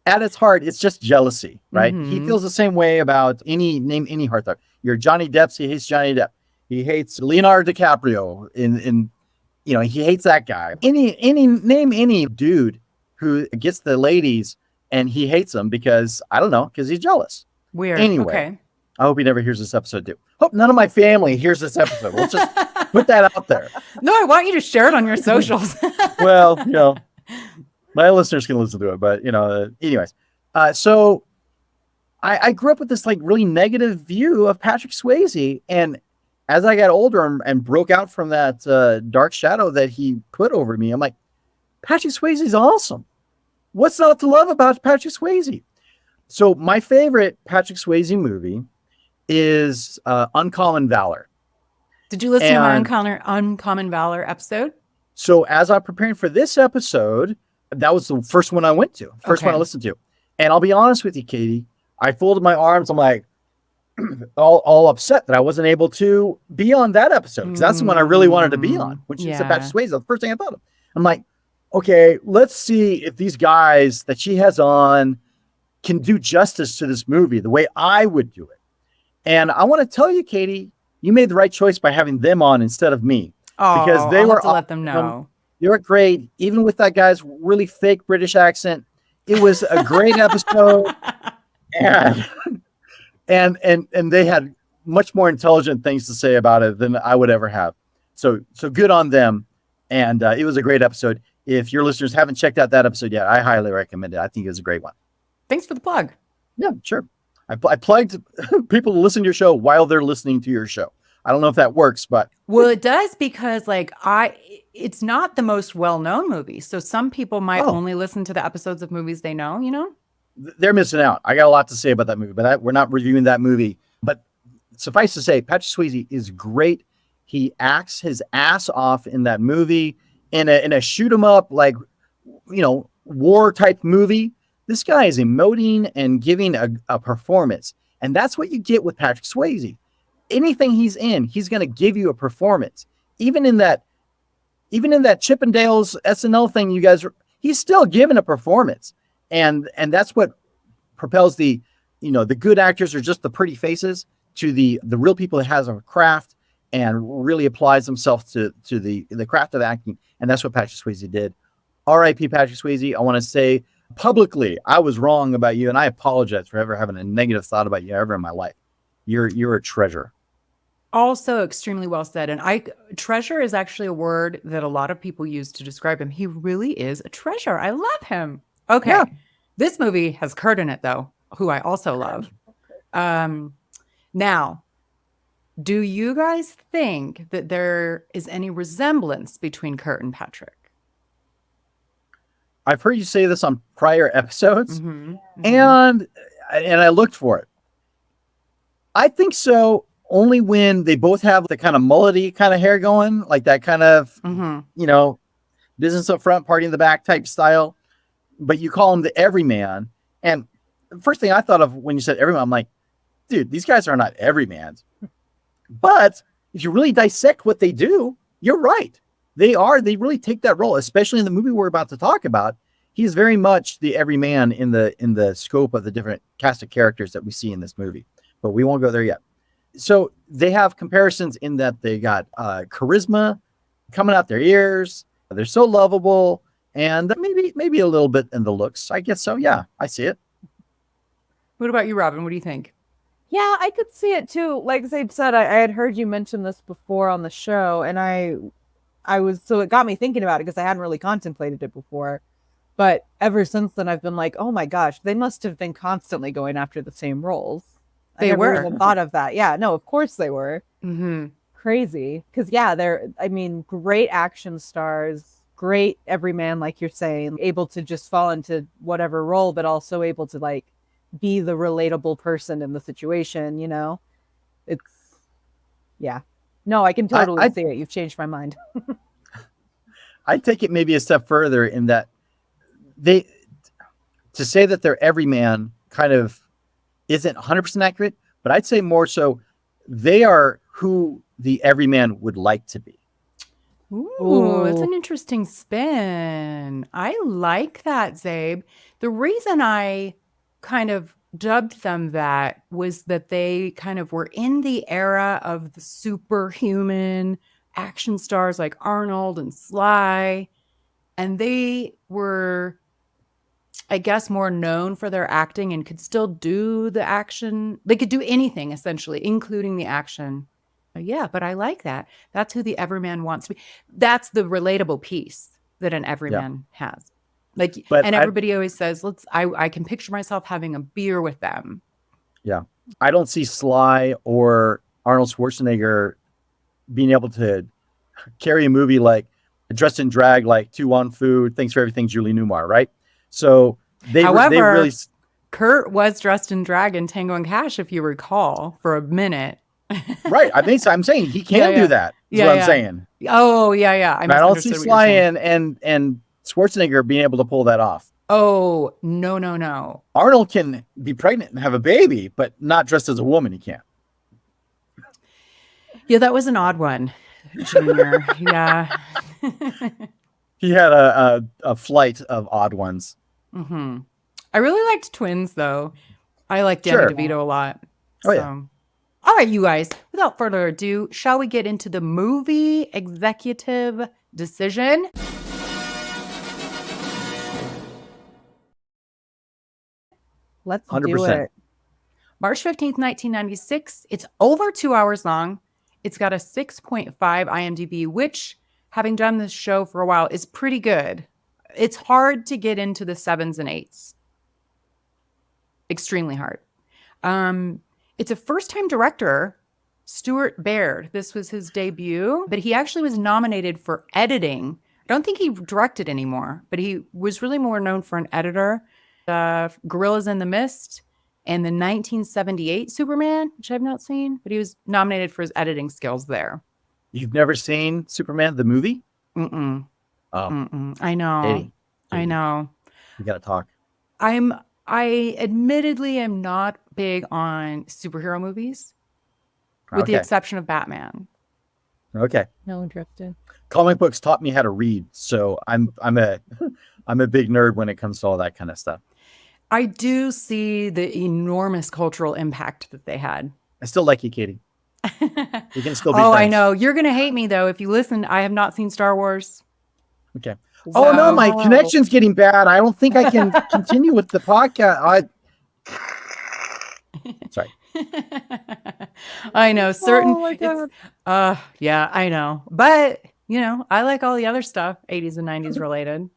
At its heart, it's just jealousy, right? He Mhm. feels the same way about any heartthrob. You're Johnny Depp, he hates Johnny Depp. He hates Leonardo DiCaprio he hates that guy. Any dude who gets the ladies and he hates them because he's jealous. Weird. Anyway. Okay. I hope he never hears this episode too. Hope none of my family hears this episode. Let's just put that out there. No, I want you to share it on your socials. Well, my listeners can listen to it, but anyways. So I grew up with this like really negative view of Patrick Swayze, and as I got older and broke out from that dark shadow that he put over me, I'm like, Patrick Swayze is awesome. What's not to love about Patrick Swayze? So my favorite Patrick Swayze movie is Uncommon Valor. Did you listen to my And- Uncommon Valor episode? So as I'm preparing for this episode, that was the first one I went to, first one I Okay. listened to. And I'll be honest with you, Katie, I folded my arms. I'm like, all upset that I wasn't able to be on that episode because that's the one I really wanted to be on. When she said Yeah. Patrick Swayze, that's the first thing I thought of. I'm like, okay, let's see if these guys that she has on can do justice to this movie the way I would do it. And I want to tell you, Katie, you made the right choice by having them on instead of me. Oh, Because they I'll were have to let them awesome. know. They were great, even with that guy's really fake British accent. It was a great episode, and and they had much more intelligent things to say about it than I would ever have. So good on them, and it was a great episode. If your listeners haven't checked out that episode yet, I highly recommend it. I think it was a great one. Thanks for the plug. Yeah, sure. I plugged people to listen to your show while they're listening to your show. I don't know if that works, but Well, it does because it's not the most well-known movie. So some people might Oh. only listen to the episodes of movies they know, you know? they're missing out. I got a lot to say about that movie, but we're not reviewing that movie. But suffice to say, Patrick Swayze is great. He acts his ass off in that movie in a shoot 'em up, like, war type movie. This guy is emoting and giving a performance. And that's what you get with Patrick Swayze. Anything he's in, he's going to give you a performance. Even in that Chippendales SNL thing, he's still giving a performance. And that's what propels the good actors are just the pretty faces to the real people that has a craft and really applies themselves to the craft of acting. And that's what Patrick Swayze did. R.I.P. Patrick Swayze. I want to say publicly, I was wrong about you, and I apologize for ever having a negative thought about you ever in my life. You're a treasure. Also extremely well said. And treasure is actually a word that a lot of people use to describe him. He really is a treasure. I love him. Okay. Yeah. This movie has Kurt in it, though, who I also love. Now, do you guys think that there is any resemblance between Kurt and Patrick? I've heard you say this on prior episodes, Mhm, mhm. and I looked for it. I think so, only when they both have the kind of mullety kind of hair going, like that kind of, Mhm. business up front, party in the back type style. But you call him the everyman. And the first thing I thought of when you said everyman, I'm like, dude, these guys are not everymans. But if you really dissect what they do, you're right. They really take that role, especially in the movie we're about to talk about. He's very much the everyman in the scope of the different cast of characters that we see in this movie. But we won't go there yet. So they have comparisons in that they got charisma coming out their ears. They're so lovable, and maybe a little bit in the looks. I guess so. Yeah, I see it. What about you, Robin? What do you think? Yeah, I could see it too. Like Zaid said, I had heard you mention this before on the show, and so it got me thinking about it because I hadn't really contemplated it before. But ever since then, I've been like, oh my gosh, they must have been constantly going after the same roles. I They never were. even thought of that. Yeah, no, of course they were. Mm-hmm. Crazy. Because, yeah, great action stars, great everyman, like you're saying, able to just fall into whatever role, but also able to, like, be the relatable person in the situation, yeah. No, I can totally see it. You've changed my mind. I take it maybe a step further in that to say that they're everyman kind of isn't 100% accurate, but I'd say more so they are who the everyman would like to be. Ooh, that's an interesting spin. I like that, Zabe. The reason I kind of dubbed them that was that they kind of were in the era of the superhuman action stars like Arnold and Sly, and they were, I guess, more known for their acting and could still do the action. They could do anything essentially, including the action. Yeah, but I like that. That's who the everyman wants to be. That's the relatable piece that an everyman has. Like, But and everybody always says, I can picture myself having a beer with them. Yeah. I don't see Sly or Arnold Schwarzenegger being able to carry a movie like dressed in drag, like Tu Wan Fu, Thanks for Everything, Julie Newmar, right? So they However, really, Kurt was dressed in drag in Tango and Cash, if you recall, for a minute. right. I'm saying he can do that. Is what I'm saying. Oh, yeah. I don't see Sly and Schwarzenegger being able to pull that off. Oh, no. Arnold can be pregnant and have a baby, but not dressed as a woman. He can't. Yeah, that was an odd one, Junior. Yeah. He had a flight of odd ones. Mm-hmm. I really liked Twins, though. I like Danny Sure. DeVito a lot. Oh, yeah. All right, you guys, without further ado, shall we get into the movie executive decision? Let's do 100%. it. March 15th, 1996. It's over 2 hours long. It's got a 6.5 IMDb, which, having done this show for a while, is pretty good. It's hard to get into the 7s and 8s. Extremely hard. It's a first-time director, Stuart Baird. This was his debut, but he actually was nominated for editing. I don't think he directed anymore, but he was really more known for an editor. Gorillas in the Mist and the 1978 Superman, which I've not seen, but he was nominated for his editing skills there. You've never seen Superman, the movie? Mm-mm. Oh, Mm-mm. I know. Katie, I know. we got to talk. I admittedly am not big on superhero movies, with the Okay. exception of Batman. Okay. No interested. Comic books taught me how to read, so I'm a I'm a big nerd when it comes to all that kind of stuff. I do see the enormous cultural impact that they had. I still like you, Katie. We can still be Oh, I friends. know. You're going to hate me, though. If you listen, I have not seen Star Wars. Okay. Oh no, my Wow. connection's getting bad. I don't think I can continue with the podcast. Sorry. I know. Certain. Oh my God. Yeah, I know. But, I like all the other stuff, 80s and 90s related.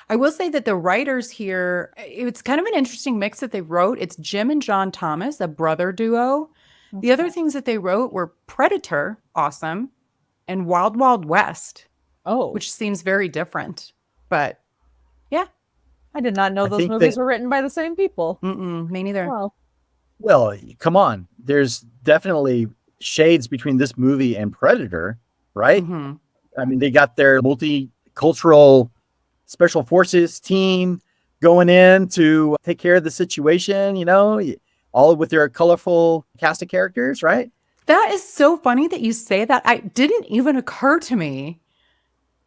I will say that the writers here, it's kind of an interesting mix that they wrote. It's Jim and John Thomas, a brother duo. The other things that they wrote were Predator, awesome, and Wild Wild West, Oh, which seems very different. But yeah, I did not know I those think movies that- were written by the same people. me neither. Well, Well, come on. There's definitely shades between this movie and Predator, right? Mhm. I mean, they got their multicultural special forces team going in to take care of the situation, all with their colorful cast of characters, right? That is so funny that you say that. It didn't even occur to me.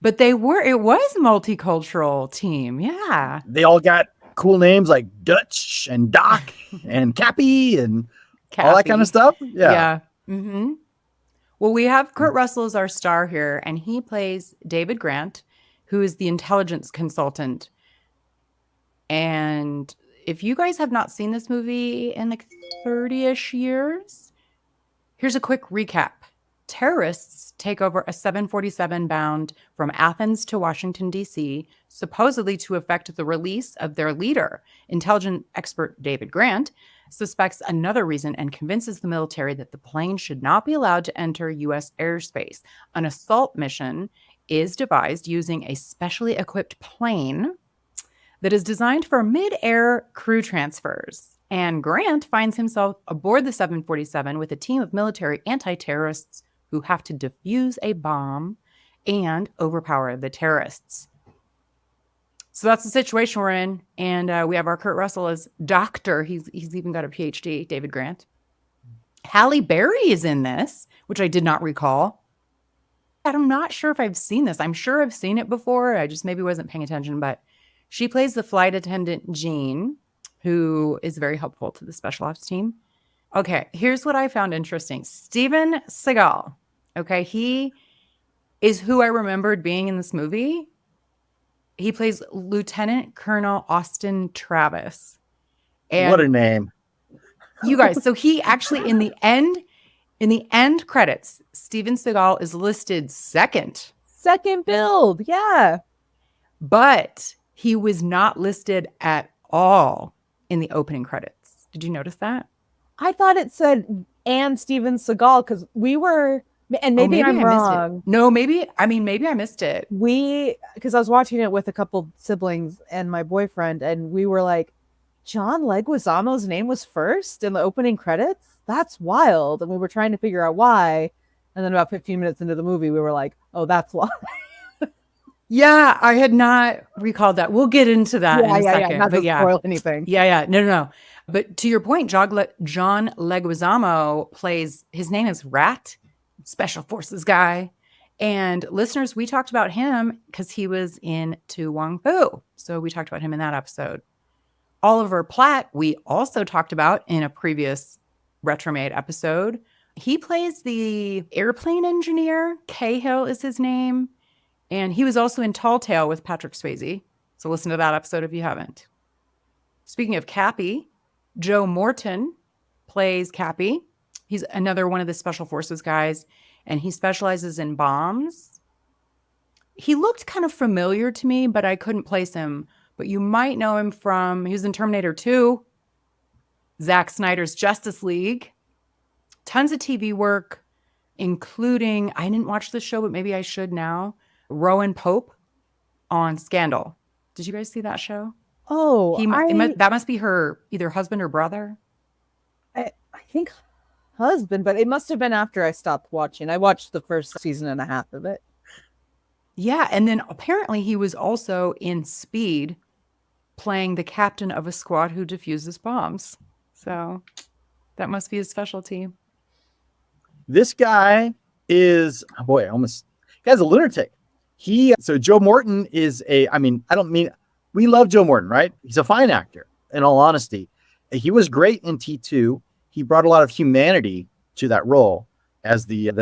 But it was a multicultural team. Yeah. They all got cool names like Dutch and Doc and Cappy and all that kind Kathy. of stuff. Yeah. Yeah. Mm-hmm. Well, we have Kurt Russell as our star here, and he plays David Grant, who is the intelligence consultant. And if you guys have not seen this movie in like 30-ish years, here's a quick recap. Terrorists take over a 747 bound from Athens to Washington, D.C., supposedly to effect the release of their leader. Intelligence expert David Grant suspects another reason and convinces the military that the plane should not be allowed to enter U.S. airspace. An assault mission is devised using a specially equipped plane that is designed for mid-air crew transfers. And Grant finds himself aboard the 747 with a team of military anti-terrorists who have to defuse a bomb and overpower the terrorists. So that's the situation we're in. And we have our Kurt Russell as doctor. He's even got a PhD, David Grant. Halle Berry is in this, which I did not recall. I'm not sure if I've seen this. I'm sure I've seen it before. I just maybe wasn't paying attention. But she plays the flight attendant, Jean, who is very helpful to the special ops team. Okay, here's what I found interesting. Steven Seagal. Okay, he is who I remembered being in this movie. He plays Lieutenant Colonel Austin Travis. And What a name. you guys, so he actually in the end credits, Steven Seagal is listed second, second build. Yeah. but he was not listed at all in the opening credits. Did you notice that? I thought it said and Steven Seagal because we were, and maybe, I'm I missed wrong. it. No, maybe I missed it. Because I was watching it with a couple siblings and my boyfriend, and we were like, John Leguizamo's name was first in the opening credits? That's wild. And we were trying to figure out why. And then about 15 minutes into the movie, we were like, oh, that's why. Yeah, I had not recalled that. We'll get into that in a second. Not but to yeah. spoil anything. Yeah. No. But to your point, John Leguizamo plays, his name is Rat, Special Forces guy. And listeners, we talked about him because he was in To Wong Fu. So we talked about him in that episode. Oliver Platt, we also talked about in a previous Retromade episode. He plays the airplane engineer. Cahill is his name. And he was also in Tall Tale with Patrick Swayze. So listen to that episode if you haven't. Speaking of Cappy, Joe Morton plays Cappy. He's another one of the Special Forces guys, and he specializes in bombs. He looked kind of familiar to me, but I couldn't place him. But you might know him from, he was in Terminator 2, Zack Snyder's Justice League, tons of TV work, including, I didn't watch the show, but maybe I should now, Rowan Pope on Scandal. Did you guys see that show? Oh, That must be her either husband or brother. I think husband, but it must have been after I stopped watching. I watched the first season and a half of it. Yeah, and then apparently he was also in Speed playing the captain of a squad who defuses bombs. So that must be his specialty. This guy is, oh boy, guy's a lunatic. So Joe Morton is we love Joe Morton, right? He's a fine actor, in all honesty. He was great in T2. He brought a lot of humanity to that role as the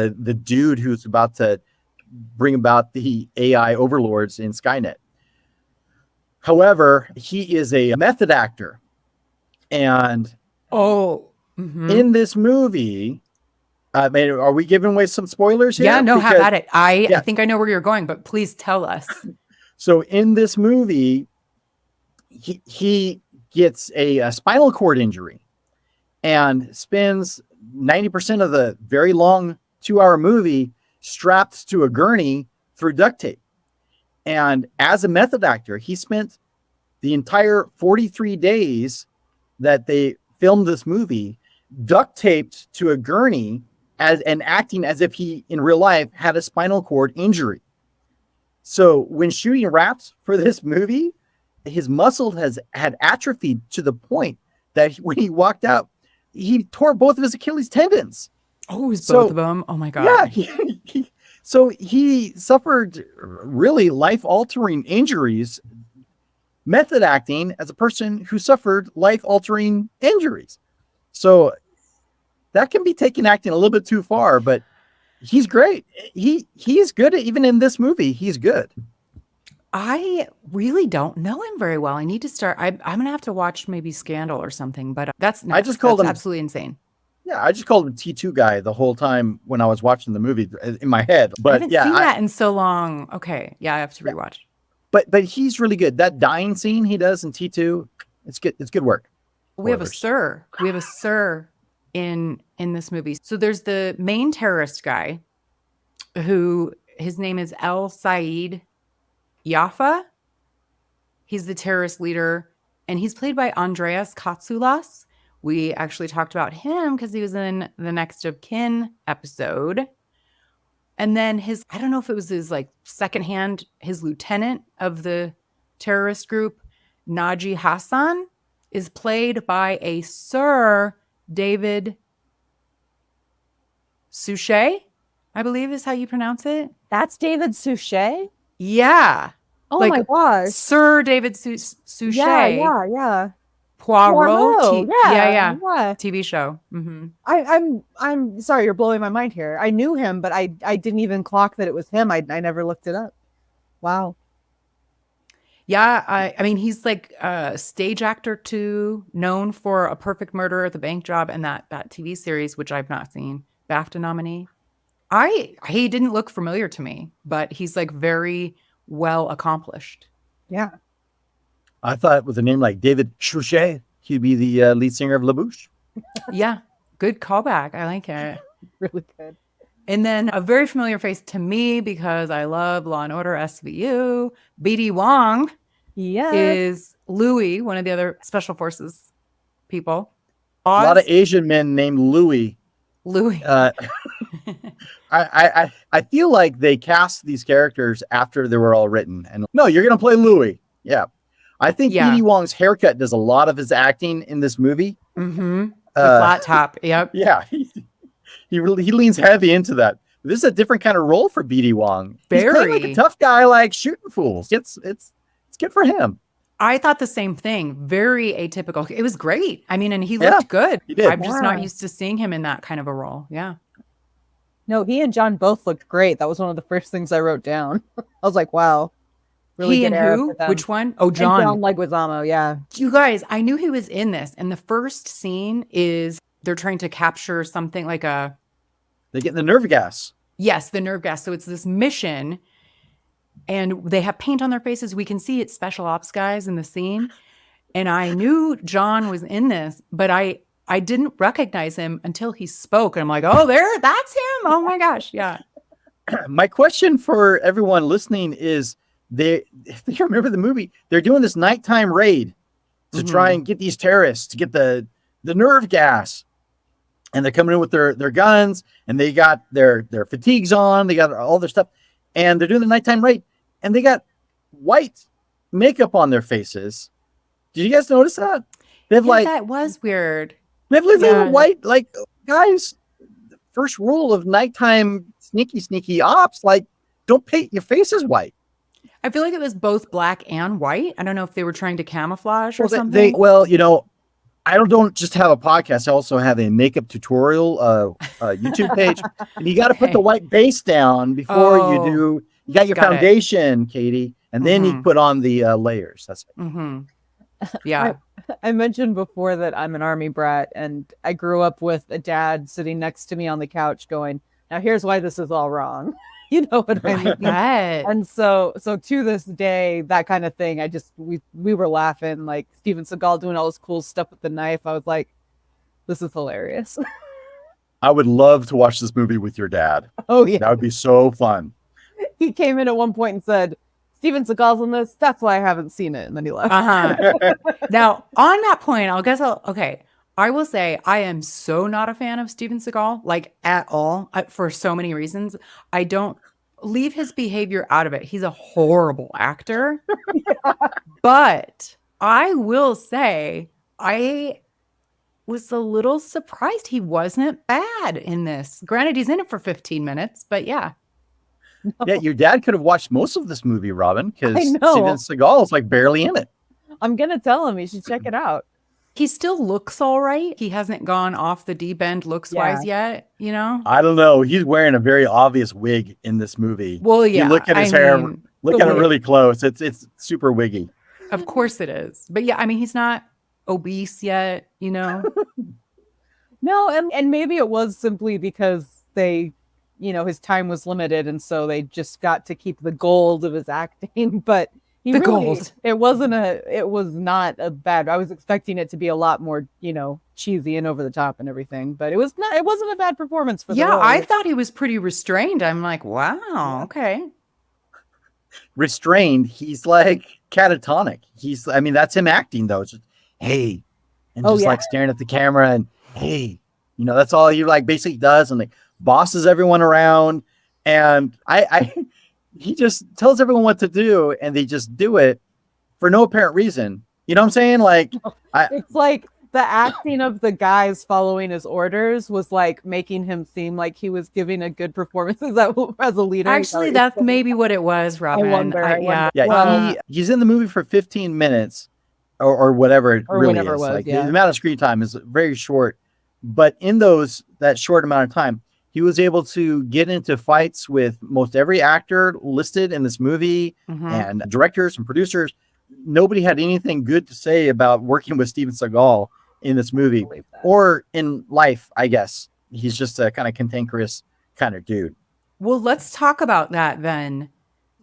dude who's about to bring about the AI overlords in Skynet. However, he is a method actor. And in this movie, are we giving away some spoilers here? Yeah, no, have at it. I think I know where you're going, but please tell us. So in this movie, he gets a spinal cord injury and spends 90% of the very long 2-hour movie strapped to a gurney through duct tape. And as a method actor, he spent the entire 43 days that they filmed this movie duct taped to a gurney and acting as if he in real life had a spinal cord injury. So when shooting wraps for this movie, his muscle had atrophied to the point that when he walked out, he tore both of his Achilles tendons. Oh, both of them. Oh my God. Yeah. So he suffered really life-altering injuries, method acting as a person who suffered life-altering injuries. So that can be taken acting a little bit too far, but he's great. He's good even in this movie. He's good. I really don't know him very well. I need to start. I'm going to have to watch maybe Scandal or something, but that's absolutely insane. Yeah, I just called him T2 guy the whole time when I was watching the movie in my head. But I haven't seen that in so long. Okay, yeah, I have to rewatch. But he's really good. That dying scene he does in T2, it's good. It's good work. We have a sir. We have a sir in this movie. So there's the main terrorist guy, who his name is El Said Yafa. He's the terrorist leader, and he's played by Andreas Katsoulas. We actually talked about him because he was in the Next of Kin episode. And then I don't know if it was his secondhand, his lieutenant of the terrorist group, Naji Hassan, is played by a Sir David Suchet, I believe is how you pronounce it. That's David Suchet? Yeah. Oh my gosh. Sir David Suchet. Yeah. Poirot. Yeah. TV show. Mm-hmm. I'm sorry, you're blowing my mind here. I knew him, but I didn't even clock that it was him. I never looked it up. Wow. Yeah, I mean, he's like a stage actor too, known for A Perfect Murder, The Bank Job, and that TV series, which I've not seen. BAFTA nominee. He didn't look familiar to me, but he's like very well accomplished. Yeah. I thought with a name like David Suchet, he'd be the lead singer of La Bouche. Yeah, good callback. I like it. Really good. And then a very familiar face to me because I love Law and Order SVU. BD Wong is Louis, one of the other Special Forces people. A lot of Asian men named Louis. I feel like they cast these characters after they were all written. And no, you're going to play Louis. Yeah. I think BD Wong's haircut does a lot of his acting in this movie. Mm-hmm. The flat top. Yep. Yeah. He leans heavy into that. This is a different kind of role for BD Wong. He's playing like a tough guy, like shooting fools. It's good for him. I thought the same thing. Very atypical. It was great. I mean, and he Yeah, looked good. he did. I'm just not Yeah. used to seeing him in that kind of a role. Yeah. No, he and John both looked great. That was one of the first things I wrote down. I was like, wow. Really He good and era who? for them. Which one? Oh, And John. John Leguizamo, yeah. You guys, I knew he was in this. And the first scene is they're trying to capture something like a, They get the nerve gas. yes, the nerve gas. So it's this mission and they have paint on their faces. We can see it's special ops guys in the scene. And I knew John was in this, but I didn't recognize him until he spoke. And I'm like, oh, that's him. Oh my gosh. Yeah. My question for everyone listening is, if you remember the movie, they're doing this nighttime raid to try and get these terrorists to get the nerve gas. And they're coming in with their guns, and they got their fatigues on, they got all their stuff, and they're doing the nighttime raid, and they got white makeup on their faces. Did you guys notice that? They have Yeah, that was weird. they have little Yeah. white, like, guys, the first rule of nighttime sneaky ops, like, don't paint your faces white. I feel like it was both black and white. I don't know if they were trying to camouflage or Well, something. I don't just have a podcast. I also have a makeup tutorial YouTube page, and you got to put the Okay. white base down before you Oh, do. You got your got it. foundation, Katie, and then you Mhm. put on the layers. That's it. hmm Yeah. I mentioned before that I'm an Army brat, and I grew up with a dad sitting next to me on the couch going, now here's why this is all wrong. You know what I mean? bet. And so to this day, that kind of thing, we were laughing, like Steven Seagal doing all this cool stuff with the knife. I was like, this is hilarious. I would love to watch this movie with your dad. Oh yeah. That would be so fun. He came in at one point and said, Steven Seagal's in this. That's why I haven't seen it. And then he left. Uh-huh. Now, on that point, okay. I will say I am so not a fan of Steven Seagal, like at all, for so many reasons. I don't leave his behavior out of it. He's a horrible actor. But I will say I was a little surprised he wasn't bad in this. Granted, he's in it for 15 minutes, but yeah. Yeah, your dad could have watched most of this movie, Robin, because I know. Steven Seagal is like barely in it. I'm going to tell him he should check it out. He still looks all right. He hasn't gone off the deep end looks-wise yet, you know? I don't know. He's wearing a very obvious wig in this movie. Well, yeah. You look at his hair, look the at it wig. really close. It's super wiggy. Of course it is. But yeah, I mean, he's not obese yet, you know? No, and maybe it was simply because they, his time was limited, and so they just got to keep the gold of his acting. But The gold. It was not a bad. I was expecting it to be a lot more, cheesy and over the top and everything. But it wasn't a bad performance for the Yeah, role. I thought he was pretty restrained. I'm like, wow, okay. Restrained. He's like catatonic. That's him acting though. It's just, hey, and Oh, just yeah. like staring at the camera and hey, that's all he like basically does, and like bosses everyone around. And he just tells everyone what to do, and they just do it for no apparent reason. You know what I'm saying? Like, It's like the acting of the guys following his orders was like making him seem like he was giving a good performance as a leader. Actually, that's maybe what it was, Robin. wonder, I yeah. yeah, Well- he's in the movie for 15 minutes or whatever it Or really whatever it is. was, Like yeah. the amount of screen time is very short, but in that short amount of time, he was able to get into fights with most every actor listed in this movie Mhm. and directors and producers. Nobody had anything good to say about working with Steven Seagal in this movie or in life, I guess. He's just a kind of cantankerous kind of dude. Well, let's talk about that then.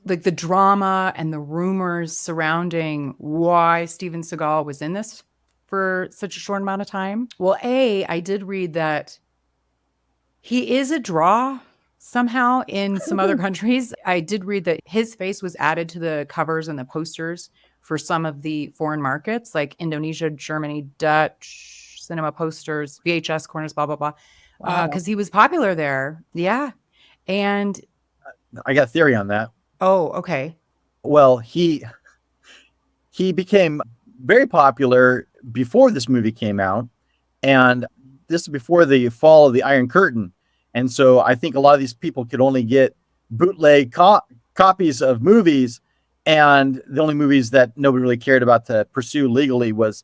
Like the drama and the rumors surrounding why Steven Seagal was in this for such a short amount of time. Well, I did read that he is a draw somehow in some other countries. I did read that his face was added to the covers and the posters for some of the foreign markets like Indonesia, Germany, Dutch cinema posters, VHS corners, blah, blah, blah. Wow. Because he was popular there. Yeah. And, I got a theory on that. oh, okay. Well, he became very popular before this movie came out, and this is before the fall of the Iron Curtain. And so I think a lot of these people could only get bootleg copies of movies, And the only movies that nobody really cared about to pursue legally was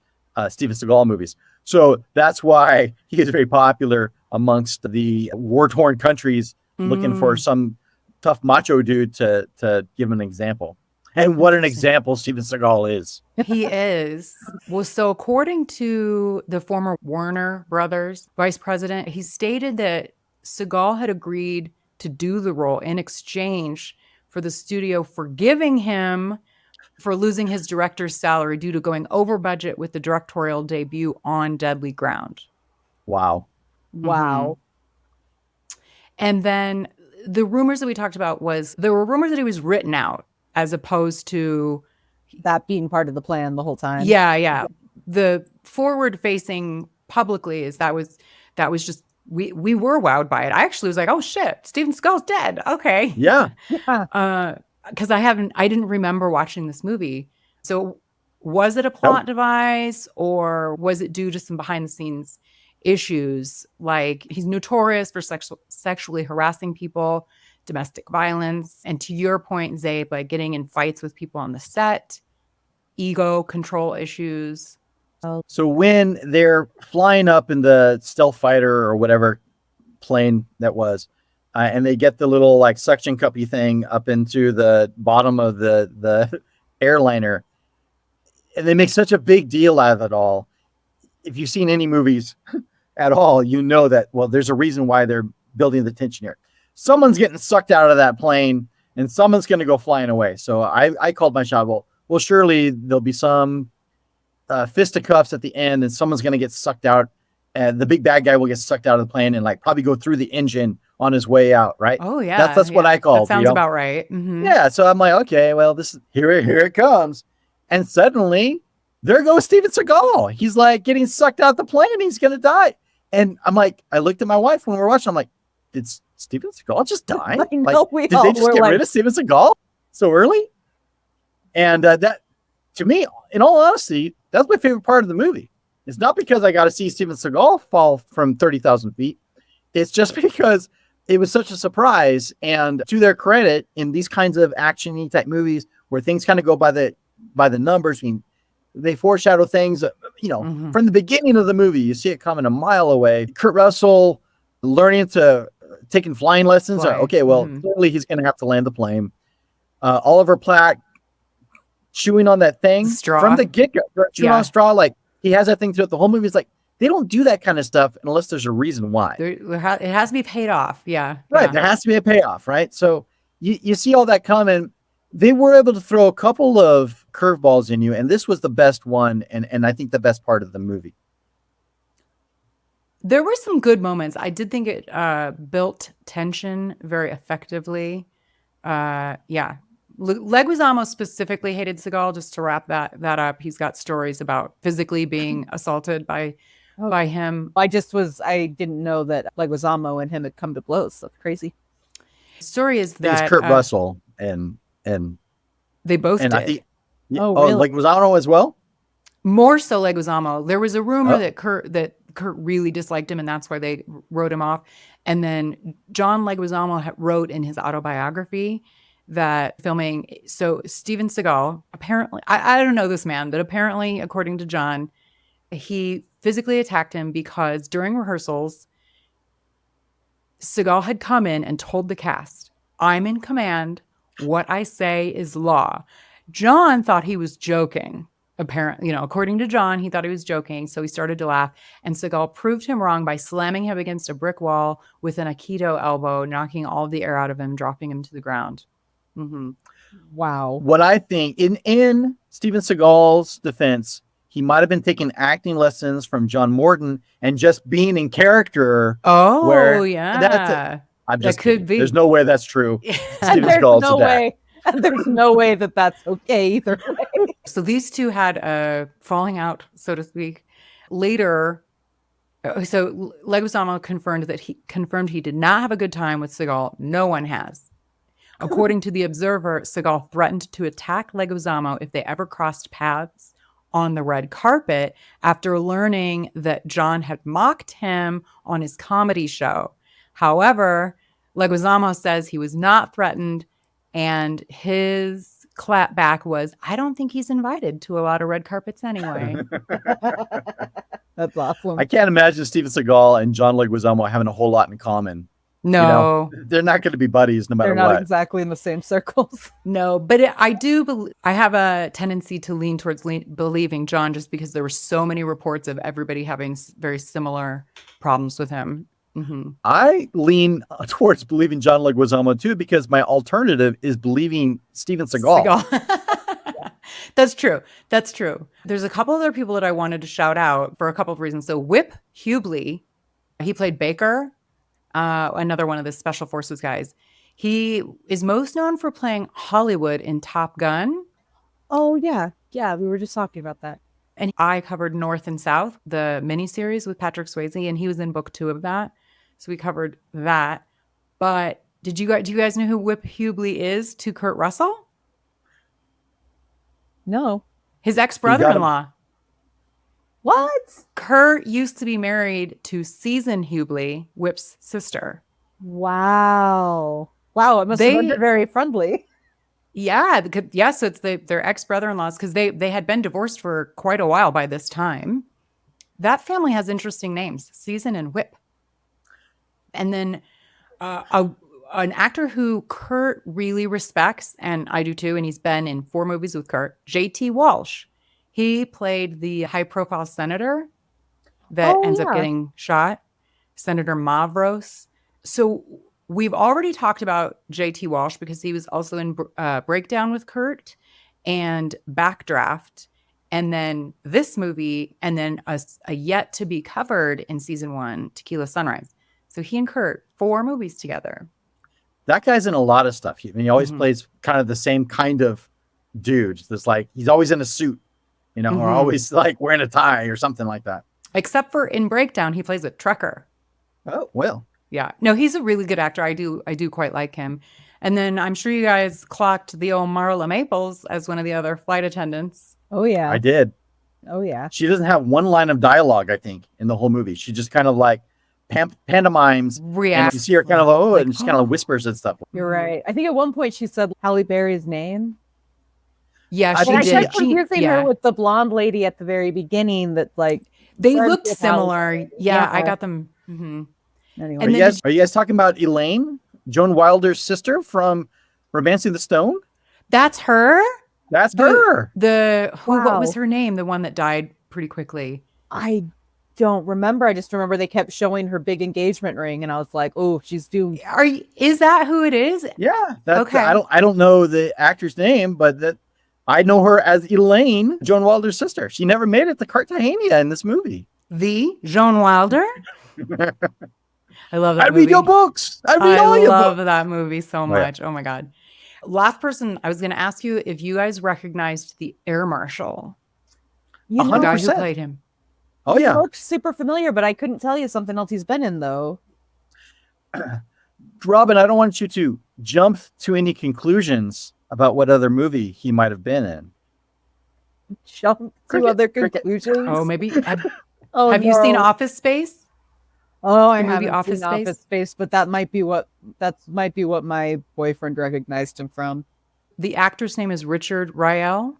Steven Seagal movies. So that's why he is very popular amongst the war-torn countries looking for some tough macho dude to give an example. And what an example Steven Seagal is. He is. Well, so according to the former Warner Brothers vice president, he stated that Seagal had agreed to do the role in exchange for the studio forgiving him for losing his director's salary due to going over budget with the directorial debut on Deadly Ground. Wow. Wow. And then the rumors that we talked about there were rumors that he was written out as opposed to That being part of the plan the whole time. Yeah. The forward facing publicly is that was just we were wowed by it. I actually was like, oh shit, Steven Seagal's dead. Okay. Yeah. Because I didn't remember watching this movie. So was it a plot device or was it due to some behind the scenes issues? Like he's notorious for sexually harassing people, domestic violence, and to your point, Zabe, like getting in fights with people on the set, ego control issues. So when they're flying up in the stealth fighter or whatever plane that was, and they get the little like suction cuppy thing up into the bottom of the airliner, and they make such a big deal out of it all. If you've seen any movies at all, you know that, well, there's a reason why they're building the tension here. Someone's getting sucked out of that plane and someone's going to go flying away. So I called my shot. Well, surely there'll be some fisticuffs at the end and someone's going to get sucked out. And the big bad guy will get sucked out of the plane and like probably go through the engine on his way out. Right. Oh yeah. That's what I called. That sounds about right. Mm-hmm. Yeah. So I'm like, okay, well, this is here it comes. And suddenly there goes Steven Seagal. He's like getting sucked out the plane. He's going to die. And I'm like, I looked at my wife when we were watching. I'm like, did Steven Seagal just die? I know, Like, did they just get rid of Steven Seagal so early? And that, to me, in all honesty, that's my favorite part of the movie. It's not because I got to see Steven Seagal fall from 30,000 feet. It's just because it was such a surprise. And to their credit, in these kinds of action-y type movies where things kind of go by the numbers, I mean, they foreshadow things, from the beginning of the movie. You see it coming a mile away. Kurt Russell learning to taking flying lessons. Okay, well, clearly he's going to have to land the plane. Oliver Platt chewing on that thing straw from the get-go, chewing on straw. Like he has that thing throughout the whole movie. It's like they don't do that kind of stuff unless there's a reason why. It has to be paid off. Yeah, right. There has to be a payoff, right? So you see all that coming. They were able to throw a couple of curveballs in you, and this was the best one, and I think the best part of the movie. There were some good moments. I did think it built tension very effectively. Leguizamo specifically hated Seagal. Just to wrap that up, he's got stories about physically being assaulted by him. I didn't know that Leguizamo and him had come to blows. That's crazy. The story is that it's Kurt Russell and they both did. I think, really? Leguizamo as well. More so Leguizamo. There was a rumor that Kurt really disliked him, and that's why they wrote him off. And then John Leguizamo wrote in his autobiography that filming. So Steven Seagal apparently, I don't know this man, but apparently, according to John, he physically attacked him because during rehearsals, Seagal had come in and told the cast, "I'm in command. What I say is law." John thought he was joking. Apparently, according to John, he thought he was joking. So he started to laugh. And Seagal proved him wrong by slamming him against a brick wall with an Aikido elbow, knocking all of the air out of him, dropping him to the ground. Mm-hmm. Wow. What I think in Steven Seagal's defense, he might have been taking acting lessons from John Morton and just being in character. Oh, yeah. I'm just that could kidding. be. There's no way that's true. Steven There's Seagal's no dead. way. There's no way that that's okay either way. So these two had a falling out, so to speak. Later, so Leguizamo confirmed he did not have a good time with Seagal. No one has. According to The Observer, Seagal threatened to attack Leguizamo if they ever crossed paths on the red carpet after learning that John had mocked him on his comedy show. However, Leguizamo says he was not threatened, and his clap back was, I don't think he's invited to a lot of red carpets anyway. That's awesome. I can't imagine Steven Seagal and John Leguizamo having a whole lot in common. No, They're not going to be buddies no matter They're not what. exactly in the same circles. no, but I have a tendency to lean towards believing John just because there were so many reports of everybody having very similar problems with him. Mm-hmm. I lean towards believing John Leguizamo too, because my alternative is believing Steven Seagal. That's true. That's true. There's a couple other people that I wanted to shout out for a couple of reasons. So Whip Hubley, he played Baker, another one of the special forces guys. He is most known for playing Hollywood in Top Gun. Oh, yeah. Yeah, we were just talking about that. And I covered North and South, the miniseries with Patrick Swayze, and he was in book 2 of that. So we covered that. But do you guys know who Whip Hubley is to Kurt Russell? No. His ex-brother-in-law. What? Kurt used to be married to Season Hubley, Whip's sister. Wow. Wow, it must have been very friendly. Yeah, so it's their ex-brother-in-laws because they had been divorced for quite a while by this time. That family has interesting names, Season and Whip. And then an actor who Kurt really respects, and I do too, and he's been in 4 movies with Kurt, J.T. Walsh. He played the high-profile senator that ends up getting shot, Senator Mavros. So we've already talked about J.T. Walsh because he was also in Breakdown with Kurt and Backdraft, and then this movie, and then a yet to be covered in season 1, Tequila Sunrise. So he and Kurt, 4 movies together. That guy's in a lot of stuff. He always plays kind of the same kind of dude. That's like, he's always in a suit, or always like wearing a tie or something like that. Except for in Breakdown, he plays a trucker. Oh, well. Yeah. No, he's a really good actor. I do quite like him. And then I'm sure you guys clocked the old Marla Maples as one of the other flight attendants. Oh, yeah. I did. Oh, yeah. She doesn't have one line of dialogue, I think, in the whole movie. She just kind of like pantomimes. Reacts. And you see her kind of, and just kind of whispers and stuff. You're right. I think at one point she said Halle Berry's name. Yeah, I she think did. I kept confusing yeah. her with the blonde lady at the very beginning that like They started looked with Halle similar. Berry. Yeah, I got them. Anyway. And Are you guys talking about Elaine, Joan Wilder's sister from Romancing the Stone? That's her? That's her. What was Wow. her name? The one that died pretty quickly. I don't remember. I just remember they kept showing her big engagement ring, and I was like, "Oh, she's doomed." Is that who it is? Yeah. Okay. I don't know the actor's name, but that I know her as Elaine, Joan Wilder's sister. She never made it to Cartagena in this movie. The Joan Wilder? I love that I movie. read your books. I read all your I love books. that movie so yeah. much. Oh my God. Last person, I was going to ask you if you guys recognized the air marshal. You The know, guy who 100%. played him. Oh, he yeah. looked super familiar, but I couldn't tell you something else he's been in though. Robin, I don't want you to jump to any conclusions about what other movie he might have been in. Jump to Cricket, other cricket. conclusions. Oh, maybe. Have Oh, you seen no. Office Space? Oh, I the movie haven't Office seen Space? Office Space, but that might be what my boyfriend recognized him from. The actor's name is Richard Riel.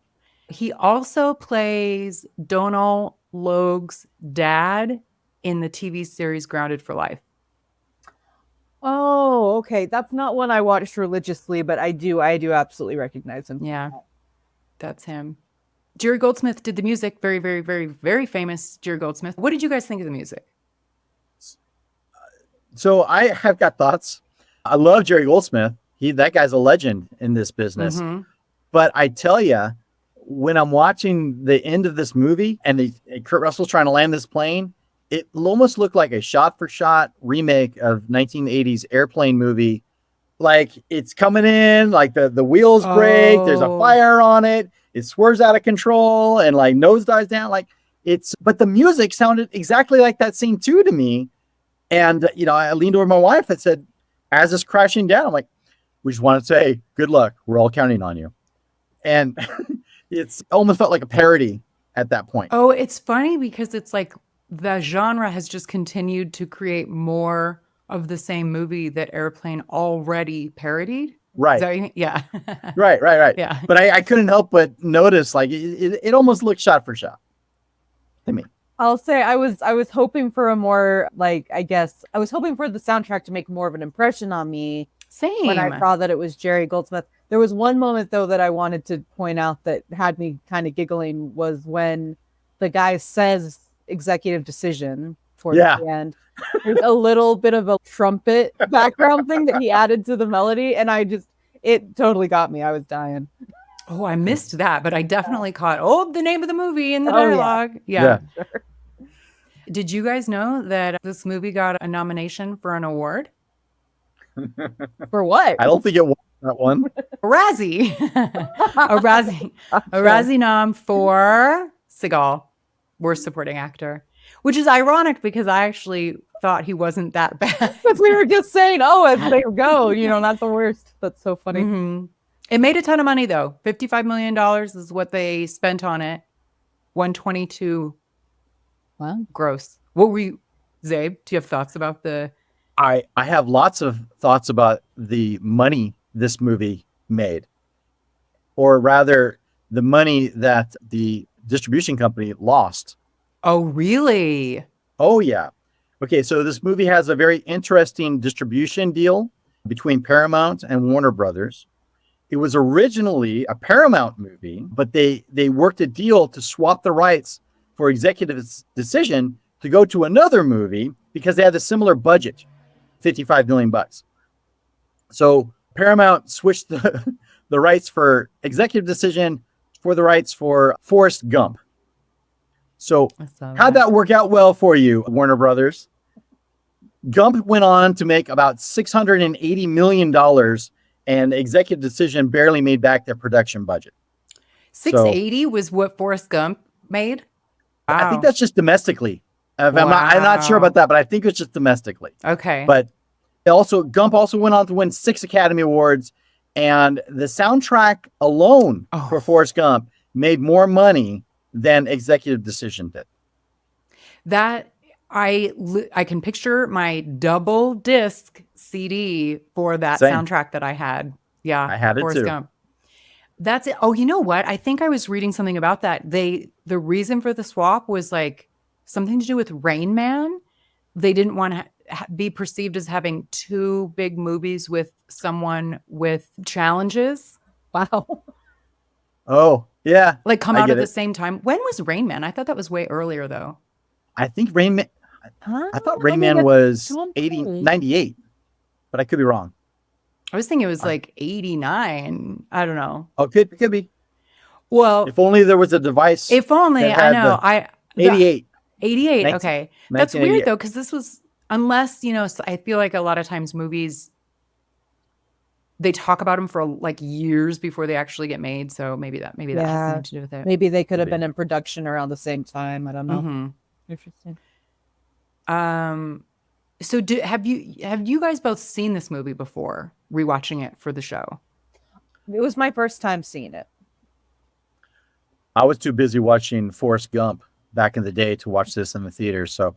He also plays Donal Logue's dad in the TV series Grounded for Life. Oh, okay. That's not one I watched religiously, but I do absolutely recognize him. Yeah, that's him. Jerry Goldsmith did the music. Very, very, very, very famous Jerry Goldsmith. What did you guys think of the music? So I have got thoughts. I love Jerry Goldsmith. That guy's a legend in this business. Mhm. But I tell you, when I'm watching the end of this movie and Kurt Russell's trying to land this plane, it almost looked like a shot-for-shot remake of 1980s airplane movie. Like it's coming in, like the wheels break, there's a Oh. fire on it, it swerves out of control and like nose dives down. But the music sounded exactly like that scene too to me. And I leaned over my wife and said, as it's crashing down, I'm like, we just want to say good luck. We're all counting on you. And it's almost felt like a parody at that point. Oh, it's funny because it's like the genre has just continued to create more of the same movie that Airplane already parodied. Right. Yeah. Right. Yeah. But I couldn't help but notice, like, it almost looked shot for shot to me. I'll say I was hoping for a more, like, I guess I was hoping for the soundtrack to make more of an impression on me Same. when I saw that it was Jerry Goldsmith. There was one moment though that I wanted to point out that had me kind of giggling, was when the guy says executive decision towards Yeah. the end. There's a little bit of a trumpet background thing that he added to the melody, and it totally got me. I was dying. Oh, I missed that, but I definitely caught the name of the movie in the Oh, yeah. dialogue. Yeah. Did you guys know that this movie got a nomination for an award? For what? I don't think it was that one. A Razzie. a Razzie nom for Seagal, worst supporting actor, which is ironic because I actually thought he wasn't that bad. Because we were just saying, as they go, not the worst. That's so funny. Mhm. It made a ton of money though. $55 million is what they spent on it. 122 Wow. gross. What were you, Zabe? Do you have thoughts about the? I have lots of thoughts about the money this movie made, or rather the money that the distribution company lost. Oh, really? Oh, yeah. Okay, so this movie has a very interesting distribution deal between Paramount and Warner Brothers. It was originally a Paramount movie, but they worked a deal to swap the rights for executive decision to go to another movie because they had a similar budget, $55 million. So Paramount switched the rights for executive decision for the rights for Forrest Gump. So how'd that work out well for you, Warner Brothers? Gump went on to make about $680 million, and executive decision barely made back their production budget. 680 was what Forrest Gump made? Wow. I think that's just domestically. I'm not sure about that, but I think it's just domestically. Okay. But Gump also went on to win 6 Academy Awards, and the soundtrack alone for Forrest Gump made more money than executive decision did. That I can picture my double disc CD for that Same. soundtrack that I had. Yeah, I had it Forrest too. Gump. That's it. Oh, you know what? I think I was reading something about that. The reason for the swap was like something to do with Rain Man. They didn't want to be perceived as having 2 big movies with someone with challenges. Wow. Oh, yeah. Like come I out get at the it. same time. When was Rain Man? I thought that was way earlier though. I think Rain Man, Huh? I thought I Rain mean, Man was 20. 98, but I could be wrong. I was thinking it was like 89. I don't know. Oh, could be. Well, If only there was a device. if only that I had know. the 88. 88. 19 Okay. That's weird 1988. though, because this was, unless, I feel like a lot of times movies, they talk about them for like years before they actually get made. So maybe that has Yeah. something to do with it. Maybe they could have Maybe. been in production around the same time. I don't know. Mhm. Interesting. So have you guys both seen this movie before, rewatching it for the show? It was my first time seeing it. I was too busy watching Forrest Gump back in the day to watch this in the theater. So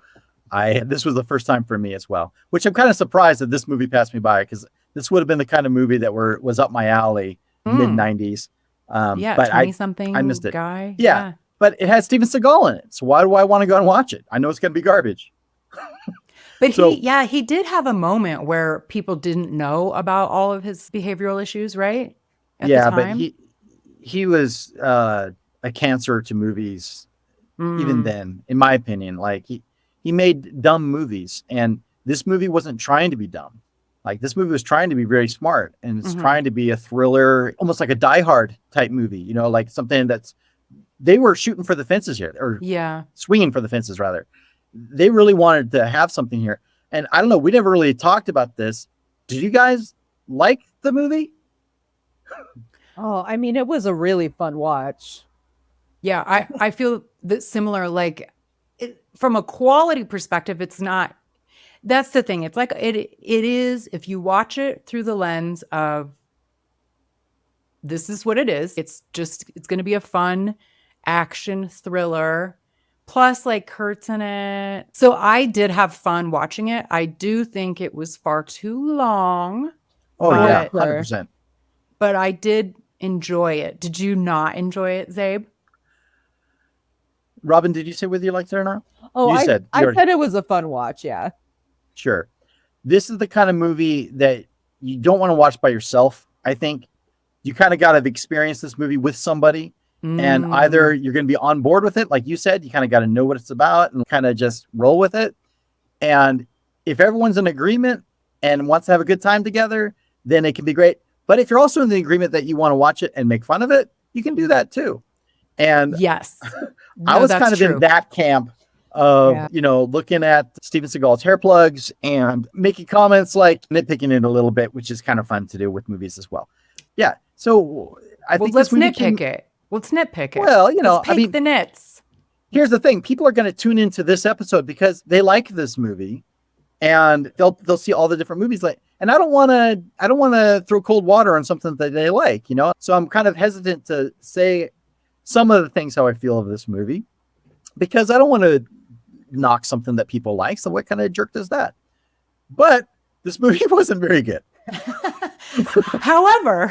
this was the first time for me as well, which I'm kind of surprised that this movie passed me by, because this would have been the kind of movie that was up my alley, mid 90s. Yeah, but 20-something I missed it. guy. Yeah. But it had Steven Seagal in it. So why do I want to go and watch it? I know it's going to be garbage. But So- he did have a moment where people didn't know about all of his behavioral issues, right? At the Yeah, but time? he was a cancer to movies even Mm. then, in my opinion. Like he made dumb movies, and this movie wasn't trying to be dumb. Like this movie was trying to be very smart, and it's Mhm. trying to be a thriller, almost like a Die Hard type movie, like something they were shooting for the fences here, or Yeah. swinging for the fences rather. They really wanted to have something here. And I don't know, we never really talked about this. Did you guys like the movie? Oh, I mean, it was a really fun watch. Yeah, I feel that similar. Like from a quality perspective, it's not. That's the thing. It's like it is. If you watch it through the lens of this is what it is. It's going to be a fun action thriller. Plus, like Kurt's in it. So I did have fun watching it. I do think it was far too long. Oh But- yeah, Sure. 100%. but I did enjoy it. Did you not enjoy it, Zabe? Robin, did you say whether you liked it or not? Oh, You I said- I you already- said it was a fun watch. Yeah. Sure. This is the kind of movie that you don't want to watch by yourself. I think you kind of got to experience this movie with somebody, and Mm. either you're going to be on board with it, like you said, you kind of got to know what it's about and kind of just roll with it. And if everyone's in agreement and wants to have a good time together, then it can be great. But if you're also in the agreement that you want to watch it and make fun of it, you can do that too. And Yes. I No, was that's kind of true. in that camp of, Yeah. looking at Steven Seagal's hair plugs and making comments like nitpicking it a little bit, which is kind of fun to do with movies as well. Yeah. So I Well, think let's this movie nitpick it. Let's nitpick it. Well, Let's pick the nits. here's the thing. People are going to tune into this episode because they like this movie and they'll see all the different movies and I don't want to throw cold water on something that they like, So I'm kind of hesitant to say some of the things how I feel of this movie because I don't want to knock something that people like. So what kind of jerk does that? But this movie wasn't very good. However,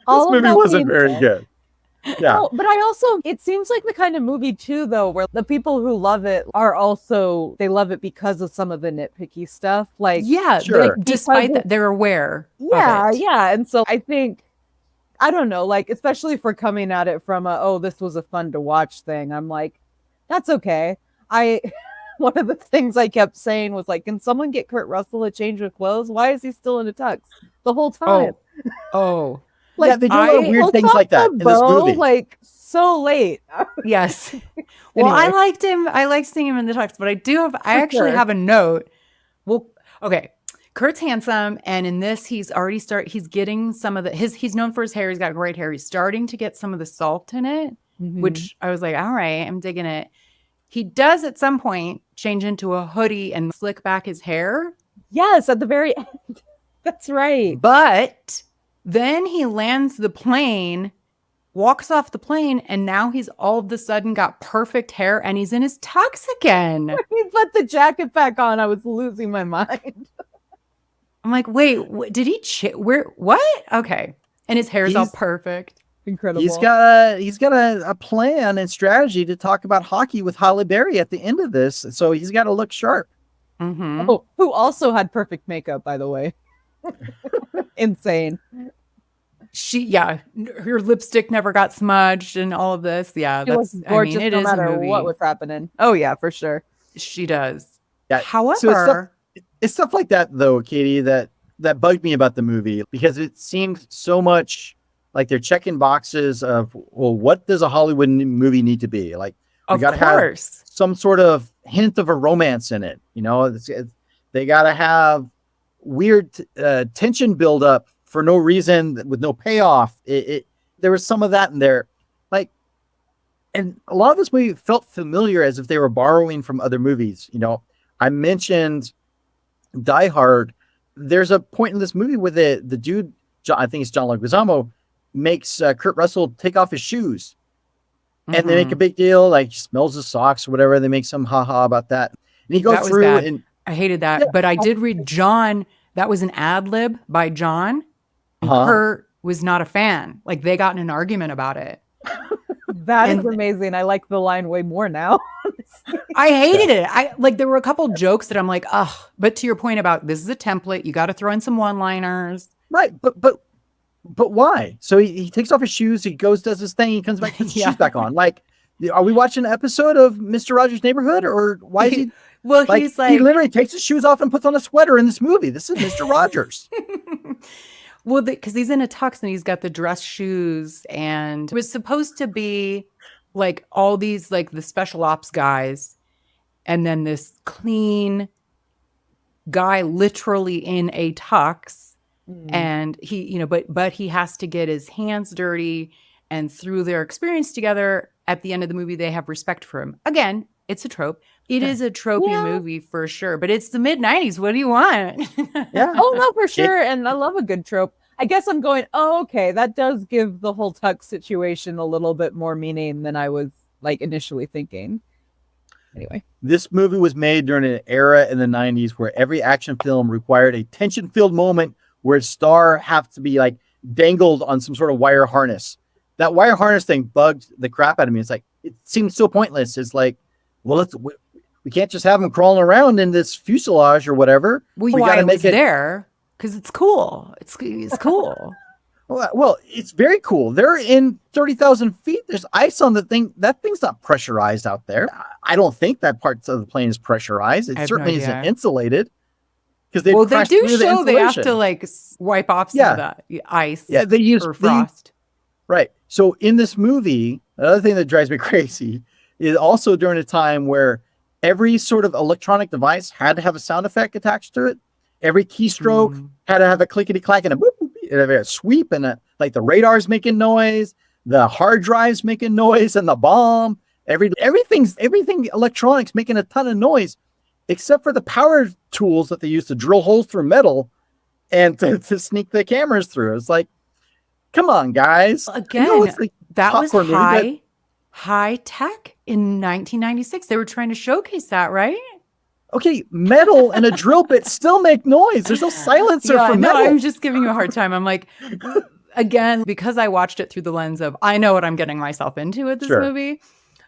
All This of movie that wasn't being very said- good. Yeah. Oh, but it seems like the kind of movie too, though, where the people who love it they love it because of some of the nitpicky stuff. Like, yeah, Sure. despite because that, they're aware. yeah, of it. yeah. And so I think, I don't know, like, especially for coming at it from this was a fun to watch thing. I'm like, that's okay. One of the things I kept saying was like, can someone get Kurt Russell a change of clothes? Why is he still in a tux the whole time? Oh, Yeah, they do a lot of weird Holds things off like that the in this bow, movie. like so late. yes. Well, I Anyway. liked him. I liked seeing him in the tux, but I actually sure. have a note. Well, okay. Kurt's handsome, and in this, he's getting some of he's known for his hair. He's got great hair. He's starting to get some of the salt in it, Mm-hmm. which I was like, all right, I'm digging it. He does at some point change into a hoodie and slick back his hair, Yes, at the very end. That's right. but then he lands the plane, walks off the plane, and now he's all of a sudden got perfect hair and he's in his tux again. He put the jacket back on. I was losing my mind. I'm like, wait, did he what? Okay. And his hair's all He's- perfect. Incredible. He's got a plan and strategy to talk about hockey with Halle Berry at the end of this. So he's got to look sharp. Mm-hmm. Oh, who also had perfect makeup, by the way. Insane. Her lipstick never got smudged and all of this. Yeah, She was gorgeous it no is a matter movie. what was happening. Oh yeah, for sure. She does. Yeah. However, It's stuff like that, though, Katie, that bugged me about the movie because it seemed so much like they're checking boxes of, well, what does a Hollywood movie need to be? Like, we of got to have course. some sort of hint of a romance in it. They got to have weird tension build up for no reason with no payoff. There was some of that in there. Like, and a lot of this movie felt familiar as if they were borrowing from other movies. I mentioned Die Hard. There's a point in this movie where the dude, I think it's John Leguizamo, makes Kurt Russell take off his shoes. And they make a big deal, like he smells his socks or whatever. They make some haha about that. And he That goes was through bad. and I hated that. Yeah. But I did read John. That was an ad lib by John. And Uh-huh. Kurt was not a fan. Like they got in an argument about it. That is And- amazing. I like the line way more now. I hated it. There were a couple jokes that I'm like, ugh. But to your point about this is a template, you got to throw in some one-liners. right, but why? So he takes off his shoes, he goes, does his thing, he comes back, puts his Yeah. shoes back on. Like, are we watching an episode of Mr. Rogers' Neighborhood, or why is he Well, like, he's like, he literally takes his shoes off and puts on a sweater in this movie? This is Mr. Rogers. well, because he's in a tux and he's got the dress shoes, and it was supposed to be like all these like the special ops guys, and then this clean guy literally in a tux, and he, but he has to get his hands dirty, and through their experience together, at the end of the movie, they have respect for him. Again, it's a trope. It is a tropey Yeah. movie for sure, but it's the mid-90s. What do you want? Yeah. Oh no, for sure. And I love a good trope. I guess I'm going, oh, okay, that does give the whole tux situation a little bit more meaning than I was like initially thinking. Anyway. This movie was made during an era in the 90s where every action film required a tension-filled moment where a star have to be like dangled on some sort of wire harness. That wire harness thing bugged the crap out of me. It's like, it seems so pointless. It's like, well, we can't just have them crawling around in this fuselage or whatever. Well, we why got to it make was it there? Because it's cool. It's cool. Well, it's very cool. They're in 30,000 feet. There's ice on the thing. That thing's not pressurized out there. I don't think that part of the plane is pressurized. It I have certainly no isn't idea. insulated. Because they Well, they do show they have to like wipe off some of the ice Yeah, they use or frost. Right. So in this movie, another thing that drives me crazy is also during a time where every sort of electronic device had to have a sound effect attached to it. Every keystroke had to have a clickety clack and a boop, boop, and a sweep, and like the radar's making noise, the hard drive's making noise, and the bomb. Everything electronics making a ton of noise, except for the power tools that they use to drill holes through metal and to sneak the cameras through. It's like, come on, guys. Again, it's like that was popcorn movie, but- high tech in 1996. They were trying to showcase that, right? Okay, metal and a drill bit still make noise. There's no silencer Yeah, for no, metal. I'm just giving you a hard time. I'm like, again, because I watched it through the lens of I know what I'm getting myself into with this Sure. movie.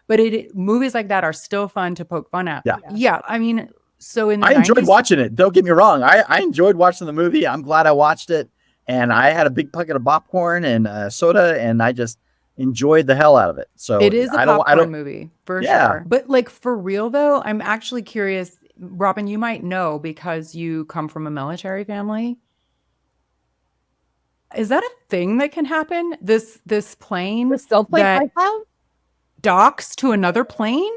But movies like that are still fun to poke fun at. Yeah. Yeah. I mean, so in the I enjoyed 90s watching it. Don't get me wrong. I enjoyed watching the movie. I'm glad I watched it. And I had a big bucket of popcorn and soda, and I just enjoyed the hell out of it. So It is a I popcorn don't, movie for Yeah. sure. But like for real though, I'm actually curious. Robin, you might know because you come from a military family. Is that a thing that can happen? This plane The stealth plane that I have? docks to another plane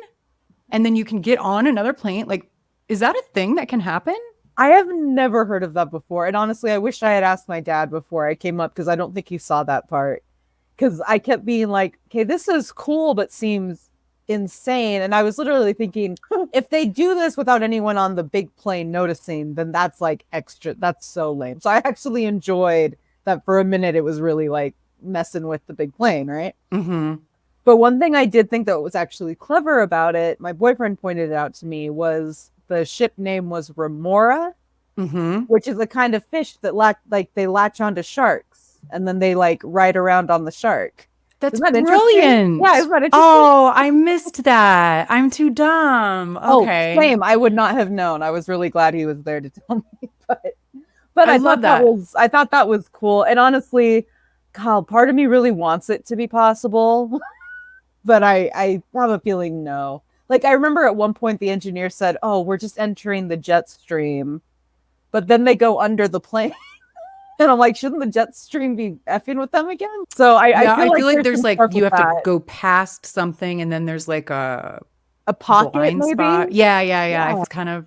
and then you can get on another plane? Like, is that a thing that can happen? I have never heard of that before. And honestly, I wish I had asked my dad before I came up because I don't think he saw that part. Because I kept being like, okay, this is cool, but seems insane. And I was literally thinking, if they do this without anyone on the big plane noticing, then that's like extra. That's so lame. So I actually enjoyed that for a minute. It was really like messing with the big plane, right? Mm-hmm. But one thing I did think that was actually clever about it, my boyfriend pointed it out to me, was the ship name was Remora, Mm-hmm. which is a kind of fish that they latch onto sharks and then they like ride around on the shark. That's Isn't that interesting? brilliant. Yeah, isn't that interesting? Oh, I missed that. I'm too dumb. Okay. Oh, same. I would not have known. I was really glad he was there to tell me. But I I love thought that. I thought that was cool. And honestly, God, part of me really wants it to be possible. But I have a feeling no. Like I remember at one point the engineer said, "Oh, we're just entering the jet stream," but then they go under the plane, and I'm like, shouldn't the jet stream be effing with them again? So I feel like there's some like stuff you with have to that. go past something and then there's like a pocket blind maybe. spot. Yeah. Yeah. It's kind of,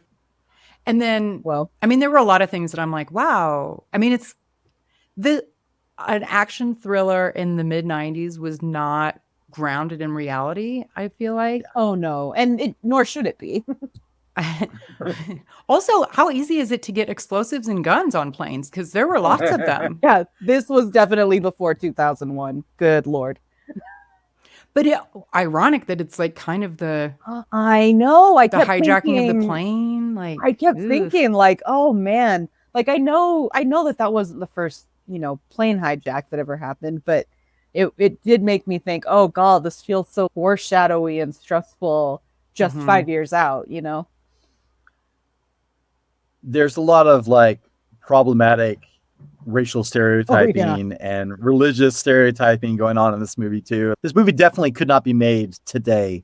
and then Well, I mean, there were a lot of things that I'm like, wow. I mean, it's an action thriller in the mid 90s was not grounded in reality. I feel like. oh no, and nor should it be. Also, how easy is it to get explosives and guns on planes? Because there were lots of them. Yeah, this was definitely before 2001. Good Lord. But ironic that it's like kind of the I know. I kept hijacking of the thinking- plane. Like I kept ugh. thinking, like, oh man, like I know that wasn't the first, plane hijack that ever happened, but it did make me think, oh God, this feels so foreshadowy and stressful just Mhm. 5 years out, There's a lot of like problematic racial stereotyping and religious stereotyping going on in this movie too. This movie definitely could not be made today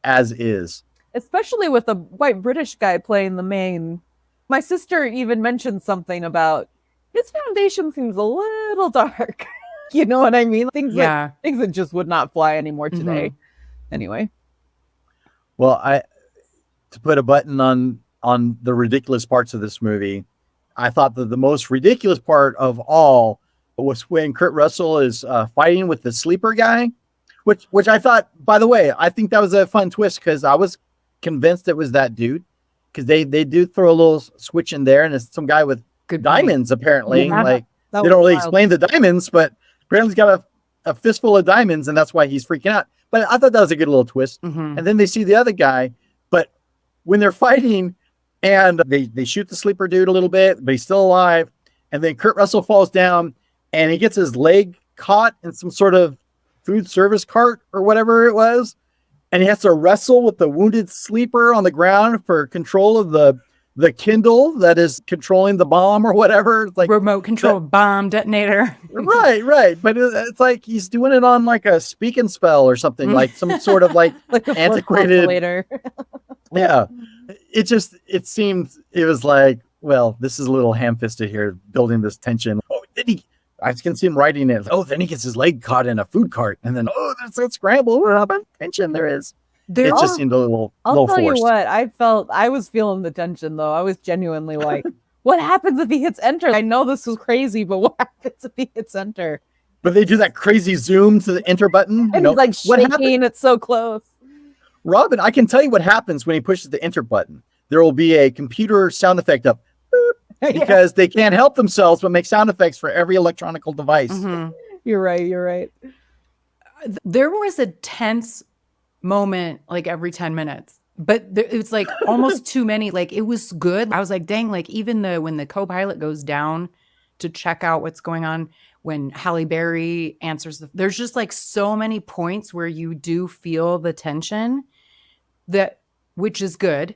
as is. Especially with a white British guy playing the main. My sister even mentioned something about his foundation seems a little dark. You know what I mean? Things that just would not fly anymore today. Anyway. Well, to put a button on the ridiculous parts of this movie, I thought that the most ridiculous part of all was when Kurt Russell is fighting with the sleeper guy, which I thought, by the way, I think that was a fun twist because I was convinced it was that dude because they do throw a little switch in there and it's some guy with Good diamonds apparently. Yeah, like that they was don't really wild. explain the diamonds, but apparently he's got a fistful of diamonds and that's why he's freaking out. But I thought that was a good little twist. Mhm. And then they see the other guy, but when they're fighting and they shoot the sleeper dude a little bit, but he's still alive. And then Kurt Russell falls down and he gets his leg caught in some sort of food service cart or whatever it was, and he has to wrestle with the wounded sleeper on the ground for control of the Kindle that is controlling the bomb or whatever. It's like Remote control bomb detonator. right. But it's like he's doing it on like a speak and spell or something, like some sort of like Like a force antiquated. calculator. Yeah. It seemed, it was like, well, this is a little ham-fisted here, building this tension. Oh, I can see him writing it. Oh, then he gets his leg caught in a food cart, and then there's a scramble. What much tension there is? There It are- just seemed a little I'll tell forced. you what, I was feeling the tension though. I was genuinely like, what happens if he hits enter? I know this is crazy, but what happens if he hits enter? But they do that crazy zoom to the enter button. And he's like what happened? shaking, it's so close. Robin, I can tell you what happens when he pushes the enter button. There will be a computer sound effect up because they can't help themselves but make sound effects for every electronical device. Mhm. You're right. There was a tense moment like every 10 minutes, but it's like almost too many. Like it was good. I was like, dang, like even when the co-pilot goes down to check out what's going on, when Halle Berry answers there's just like so many points where you do feel the tension, which is good.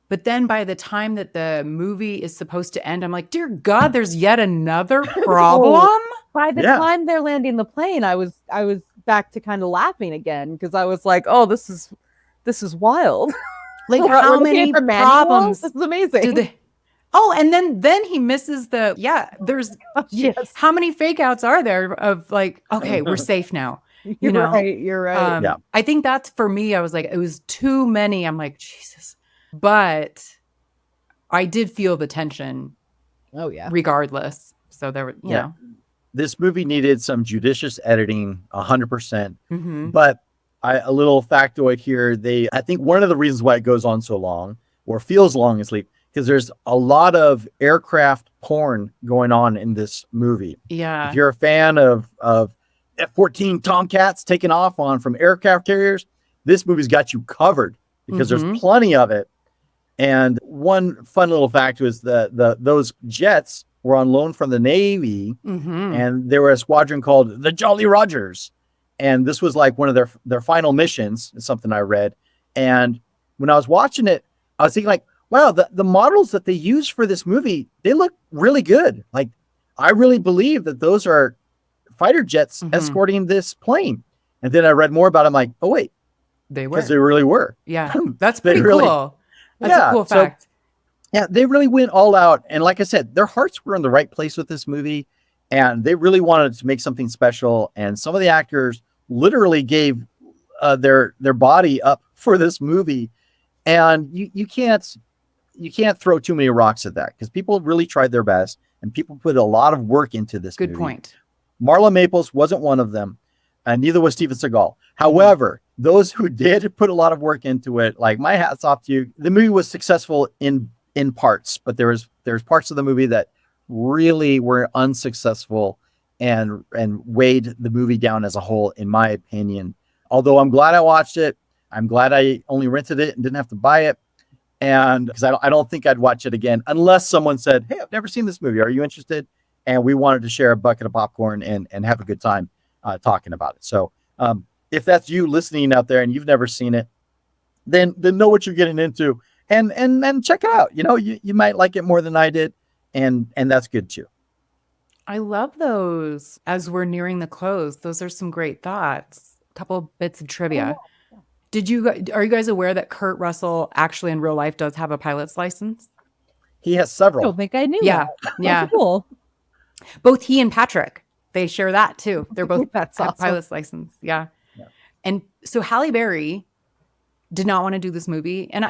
But then by the time that the movie is supposed to end, I'm like, dear God, there's yet another problem. By the Yeah. time they're landing the plane, I was back to kind of laughing again because I was like, oh, this is wild. Like We're how looking many at the manual? problems This is amazing. do they? Oh, and then he misses there's Yes. how many fake outs are there of like, okay, we're safe now. You're know, right. You're right. Yeah. I think that's for me. I was like, it was too many. I'm like, Jesus. But I did feel the tension Oh yeah. regardless. So there were, you Yeah. know. This movie needed some judicious editing, 100%. Mhm. But a little factoid here. I think one of the reasons why it goes on so long or feels long is because there's a lot of aircraft porn going on in this movie. Yeah. If you're a fan of F-14 Tomcats taking off from aircraft carriers, this movie's got you covered because Mhm. there's plenty of it. And one fun little fact was those jets were on loan from the Navy, Mhm. and there were a squadron called the Jolly Rogers. And this was like one of their final missions, is something I read. And when I was watching it, I was thinking like, wow, the models that they use for this movie, they look really good. Like, I really believe that those are fighter jets Mhm. escorting this plane. And then I read more about it. I'm like, oh, wait, They were. because they really were. Yeah. That's They pretty really- cool. That's Yeah, a cool so- fact. Yeah, they really went all out. And like I said, their hearts were in the right place with this movie. And they really wanted to make something special. And some of the actors literally gave their body up for this movie. And you can't throw too many rocks at that, because people really tried their best and people put a lot of work into this Good movie. point. Marla Maples wasn't one of them, and neither was Steven Seagal. However, those who did put a lot of work into it, like, my hat's off to you. The movie was successful in parts, but there's parts of the movie that really were unsuccessful and weighed the movie down as a whole, in my opinion. Although I'm glad I watched it. I'm glad I only rented it and didn't have to buy it. And because I don't think I'd watch it again unless someone said, hey, I've never seen this movie. Are you interested? And we wanted to share a bucket of popcorn and have a good time talking about it. So if that's you listening out there and you've never seen it, then know what you're getting into and check it out. You know, you might like it more than I did. And that's good too. I love those as we're nearing the close. Those are some great thoughts. A couple bits of trivia. Are you guys aware that Kurt Russell actually in real life does have a pilot's license? He has I several. don't think I knew. Yeah. that. Yeah. Cool. Both he and Patrick, they share that too. They're both That's have awesome. pilot's license. Yeah. Yeah. And so Halle Berry did not want to do this movie. And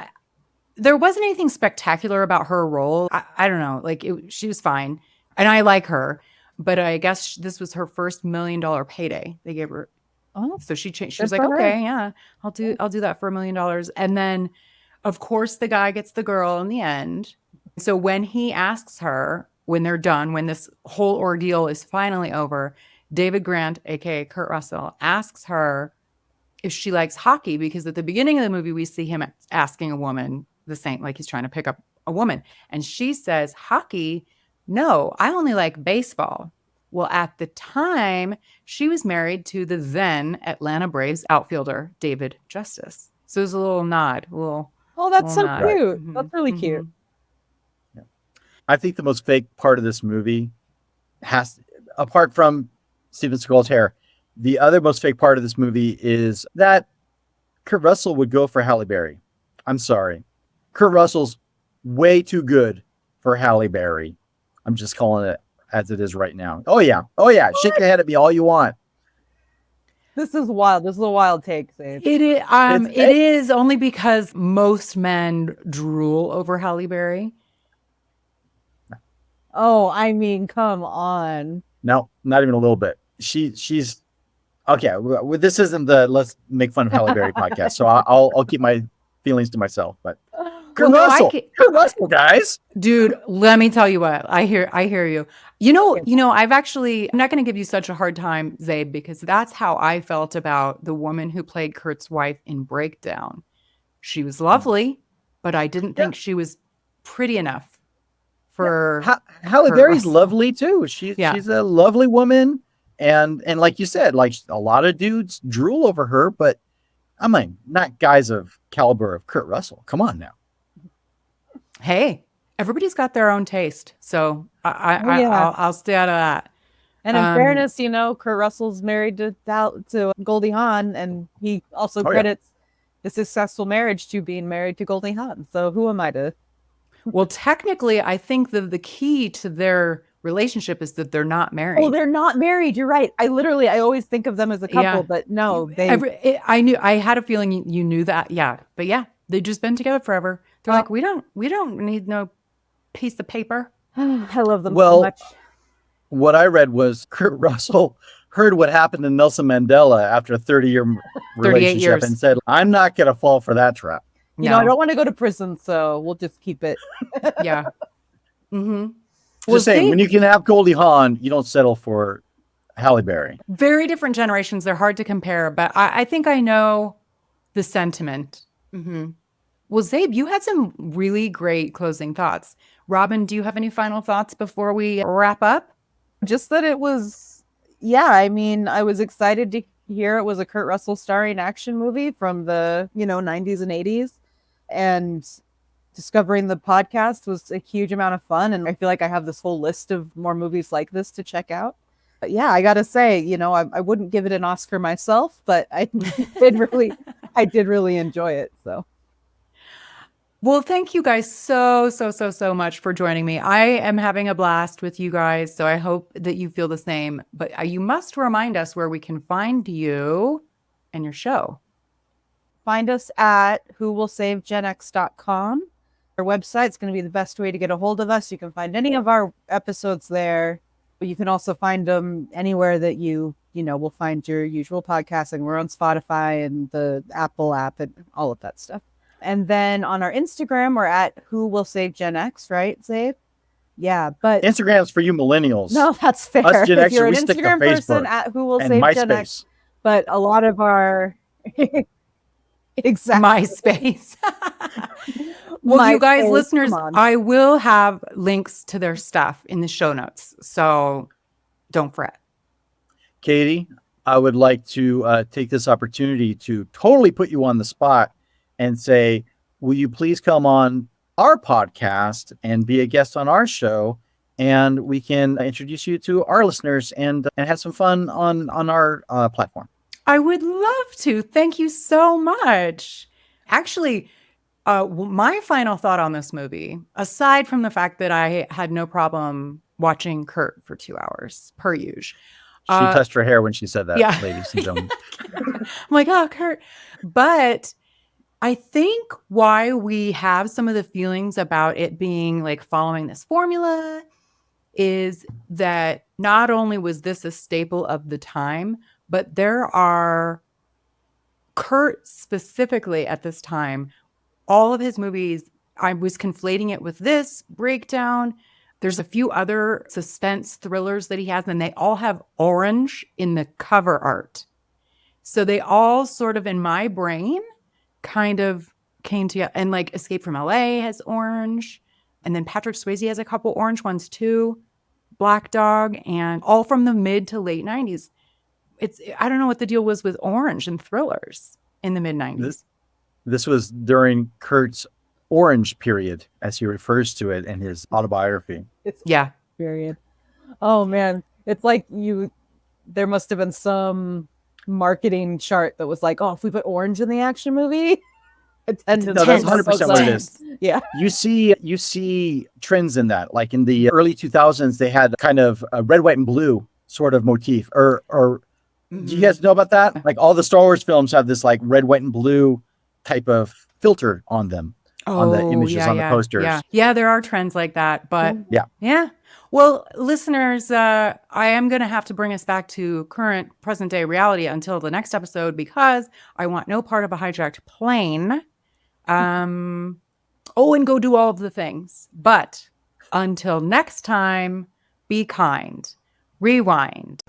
there wasn't anything spectacular about her role. I don't know. Like she was fine. And I like her. But I guess this was her first $1 million payday. They gave her. Oh, So she changed. She Good was like, for her. okay, yeah, I'll do that for $1 million. And then, of course, the guy gets the girl in the end. So when he asks her, when they're done, when this whole ordeal is finally over, David Grant, aka Kurt Russell, asks her if she likes hockey, because at the beginning of the movie we see him asking a woman the same, like he's trying to pick up a woman, and she says, "Hockey? No, I only like baseball." Well, at the time, she was married to the then Atlanta Braves outfielder, David Justice. So it was a little nod, a little. Oh, that's so Well, not. cute. Mhm, That's really cute. mhm. I think the most fake part of this movie apart from Steven Seagal's hair, the other most fake part of this movie is that Kurt Russell would go for Halle Berry. I'm sorry. Kurt Russell's way too good for Halle Berry. I'm just calling it as it is right now. Oh yeah. Shake your head at me all you want. This is wild. This is a wild take, Sage. It is, It's- it is only because most men drool over Halle Berry. Oh, I mean, come on. No, not even a little bit. She's okay. This isn't the let's make fun of Halle Berry podcast, so I'll keep my feelings to myself. But Kurt Well, I Russell, ca- Kurt Russell, guys. Dude, let me tell you what. I hear you. You know, I'm not going to give you such a hard time, Zabe, because that's how I felt about the woman who played Kurt's wife in Breakdown. She was lovely, but I didn't think she was pretty enough for Halle Kurt Berry's Russell. lovely too. She's a lovely woman, and like you said, like a lot of dudes drool over her, but I mean, not guys of caliber of Kurt Russell. Come on now. Hey, everybody's got their own taste. So I'll stay out of that. And in fairness, you know, Kurt Russell's married to Goldie Hawn, and he also credits the successful marriage to being married to Goldie Hawn. So who am I to? Well, technically, I think the key to their relationship is that they're not married. Oh, they're not married. You're right. I always think of them as a couple, Yeah. but no, they. I had a feeling you knew that. Yeah, but yeah, they've just been together forever. They're like, we don't need no piece of paper. I love them so Well, much. what I read was Kurt Russell heard what happened to Nelson Mandela after a 30-year 38 relationship years. and said, "I'm not going to fall for that trap." You know, I don't want to go to prison, so we'll just keep it. Yeah. Mm-hmm. Just saying, when you can have Goldie Hawn, you don't settle for Halle Berry. Very different generations. They're hard to compare, but I think I know the sentiment. Mm-hmm. Well, Zabe, you had some really great closing thoughts. Robin, do you have any final thoughts before we wrap up? Just that it was, I mean, I was excited to hear it was a Kurt Russell starring action movie from the, 90s and 80s. And discovering the podcast was a huge amount of fun. And I feel like I have this whole list of more movies like this to check out. But yeah, I got to say, I wouldn't give it an Oscar myself, but I did really enjoy it. So. Well, thank you guys so much for joining me. I am having a blast with you guys, so I hope that you feel the same. But you must remind us where we can find you and your show. Find us at whowillsavegenx.com. Our website's going to be the best way to get a hold of us. You can find any of our episodes there, but you can also find them anywhere that you will find your usual podcasting. We're on Spotify and the Apple app and all of that stuff. And then on our Instagram, we're at whowillsavegenx, right, Zabe? Yeah, but Instagram's for you millennials. no, that's fair. Us Gen If you're Xers, an we stick to Instagram person Facebook at and whowillsavegenx, MySpace. but a lot of our exactly. MySpace. Well, you guys, MySpace, listeners, come on. I will have links to their stuff in the show notes. So don't fret. Katie, I would like to take this opportunity to totally put you on the spot and say, will you please come on our podcast and be a guest on our show, and we can introduce you to our listeners and have some fun on our platform. I would love to. Thank you so much. Actually, my final thought on this movie, aside from the fact that I had no problem watching Kurt for 2 hours per usual. She touched her hair when she said that, yeah. ladies and gentlemen. I'm like, oh, Kurt. But I think why we have some of the feelings about it being like following this formula is that not only was this a staple of the time, but there are Kurt specifically at this time, all of his movies, I was conflating it with this Breakdown. There's a few other suspense thrillers that he has, and they all have orange in the cover art. So they all sort of in my brain kind of came together. And like Escape from LA has orange. And then Patrick Swayze has a couple orange ones too. Black Dog, and all from the mid to late 90s. I don't know what the deal was with Orange and Thrillers in the mid 90s. This was during Kurt's orange period, as he refers to it in his autobiography. It's Yeah. period. Oh man, it's like there must have been some marketing chart that was like, oh, if we put orange in the action movie, attendance. No, that's Intense. 100% what it is. Yeah. You see trends in that. Like in the early 2000s, they had kind of a red, white, and blue sort of motif. Or do you guys know about that? Like all the Star Wars films have this like red, white, and blue type of filter on them, on the images on the posters. Yeah, there are trends like that, but Yeah. Well, listeners, I am going to have to bring us back to current present day reality until the next episode because I want no part of a hijacked plane. And go do all of the things. But until next time, be kind. Rewind.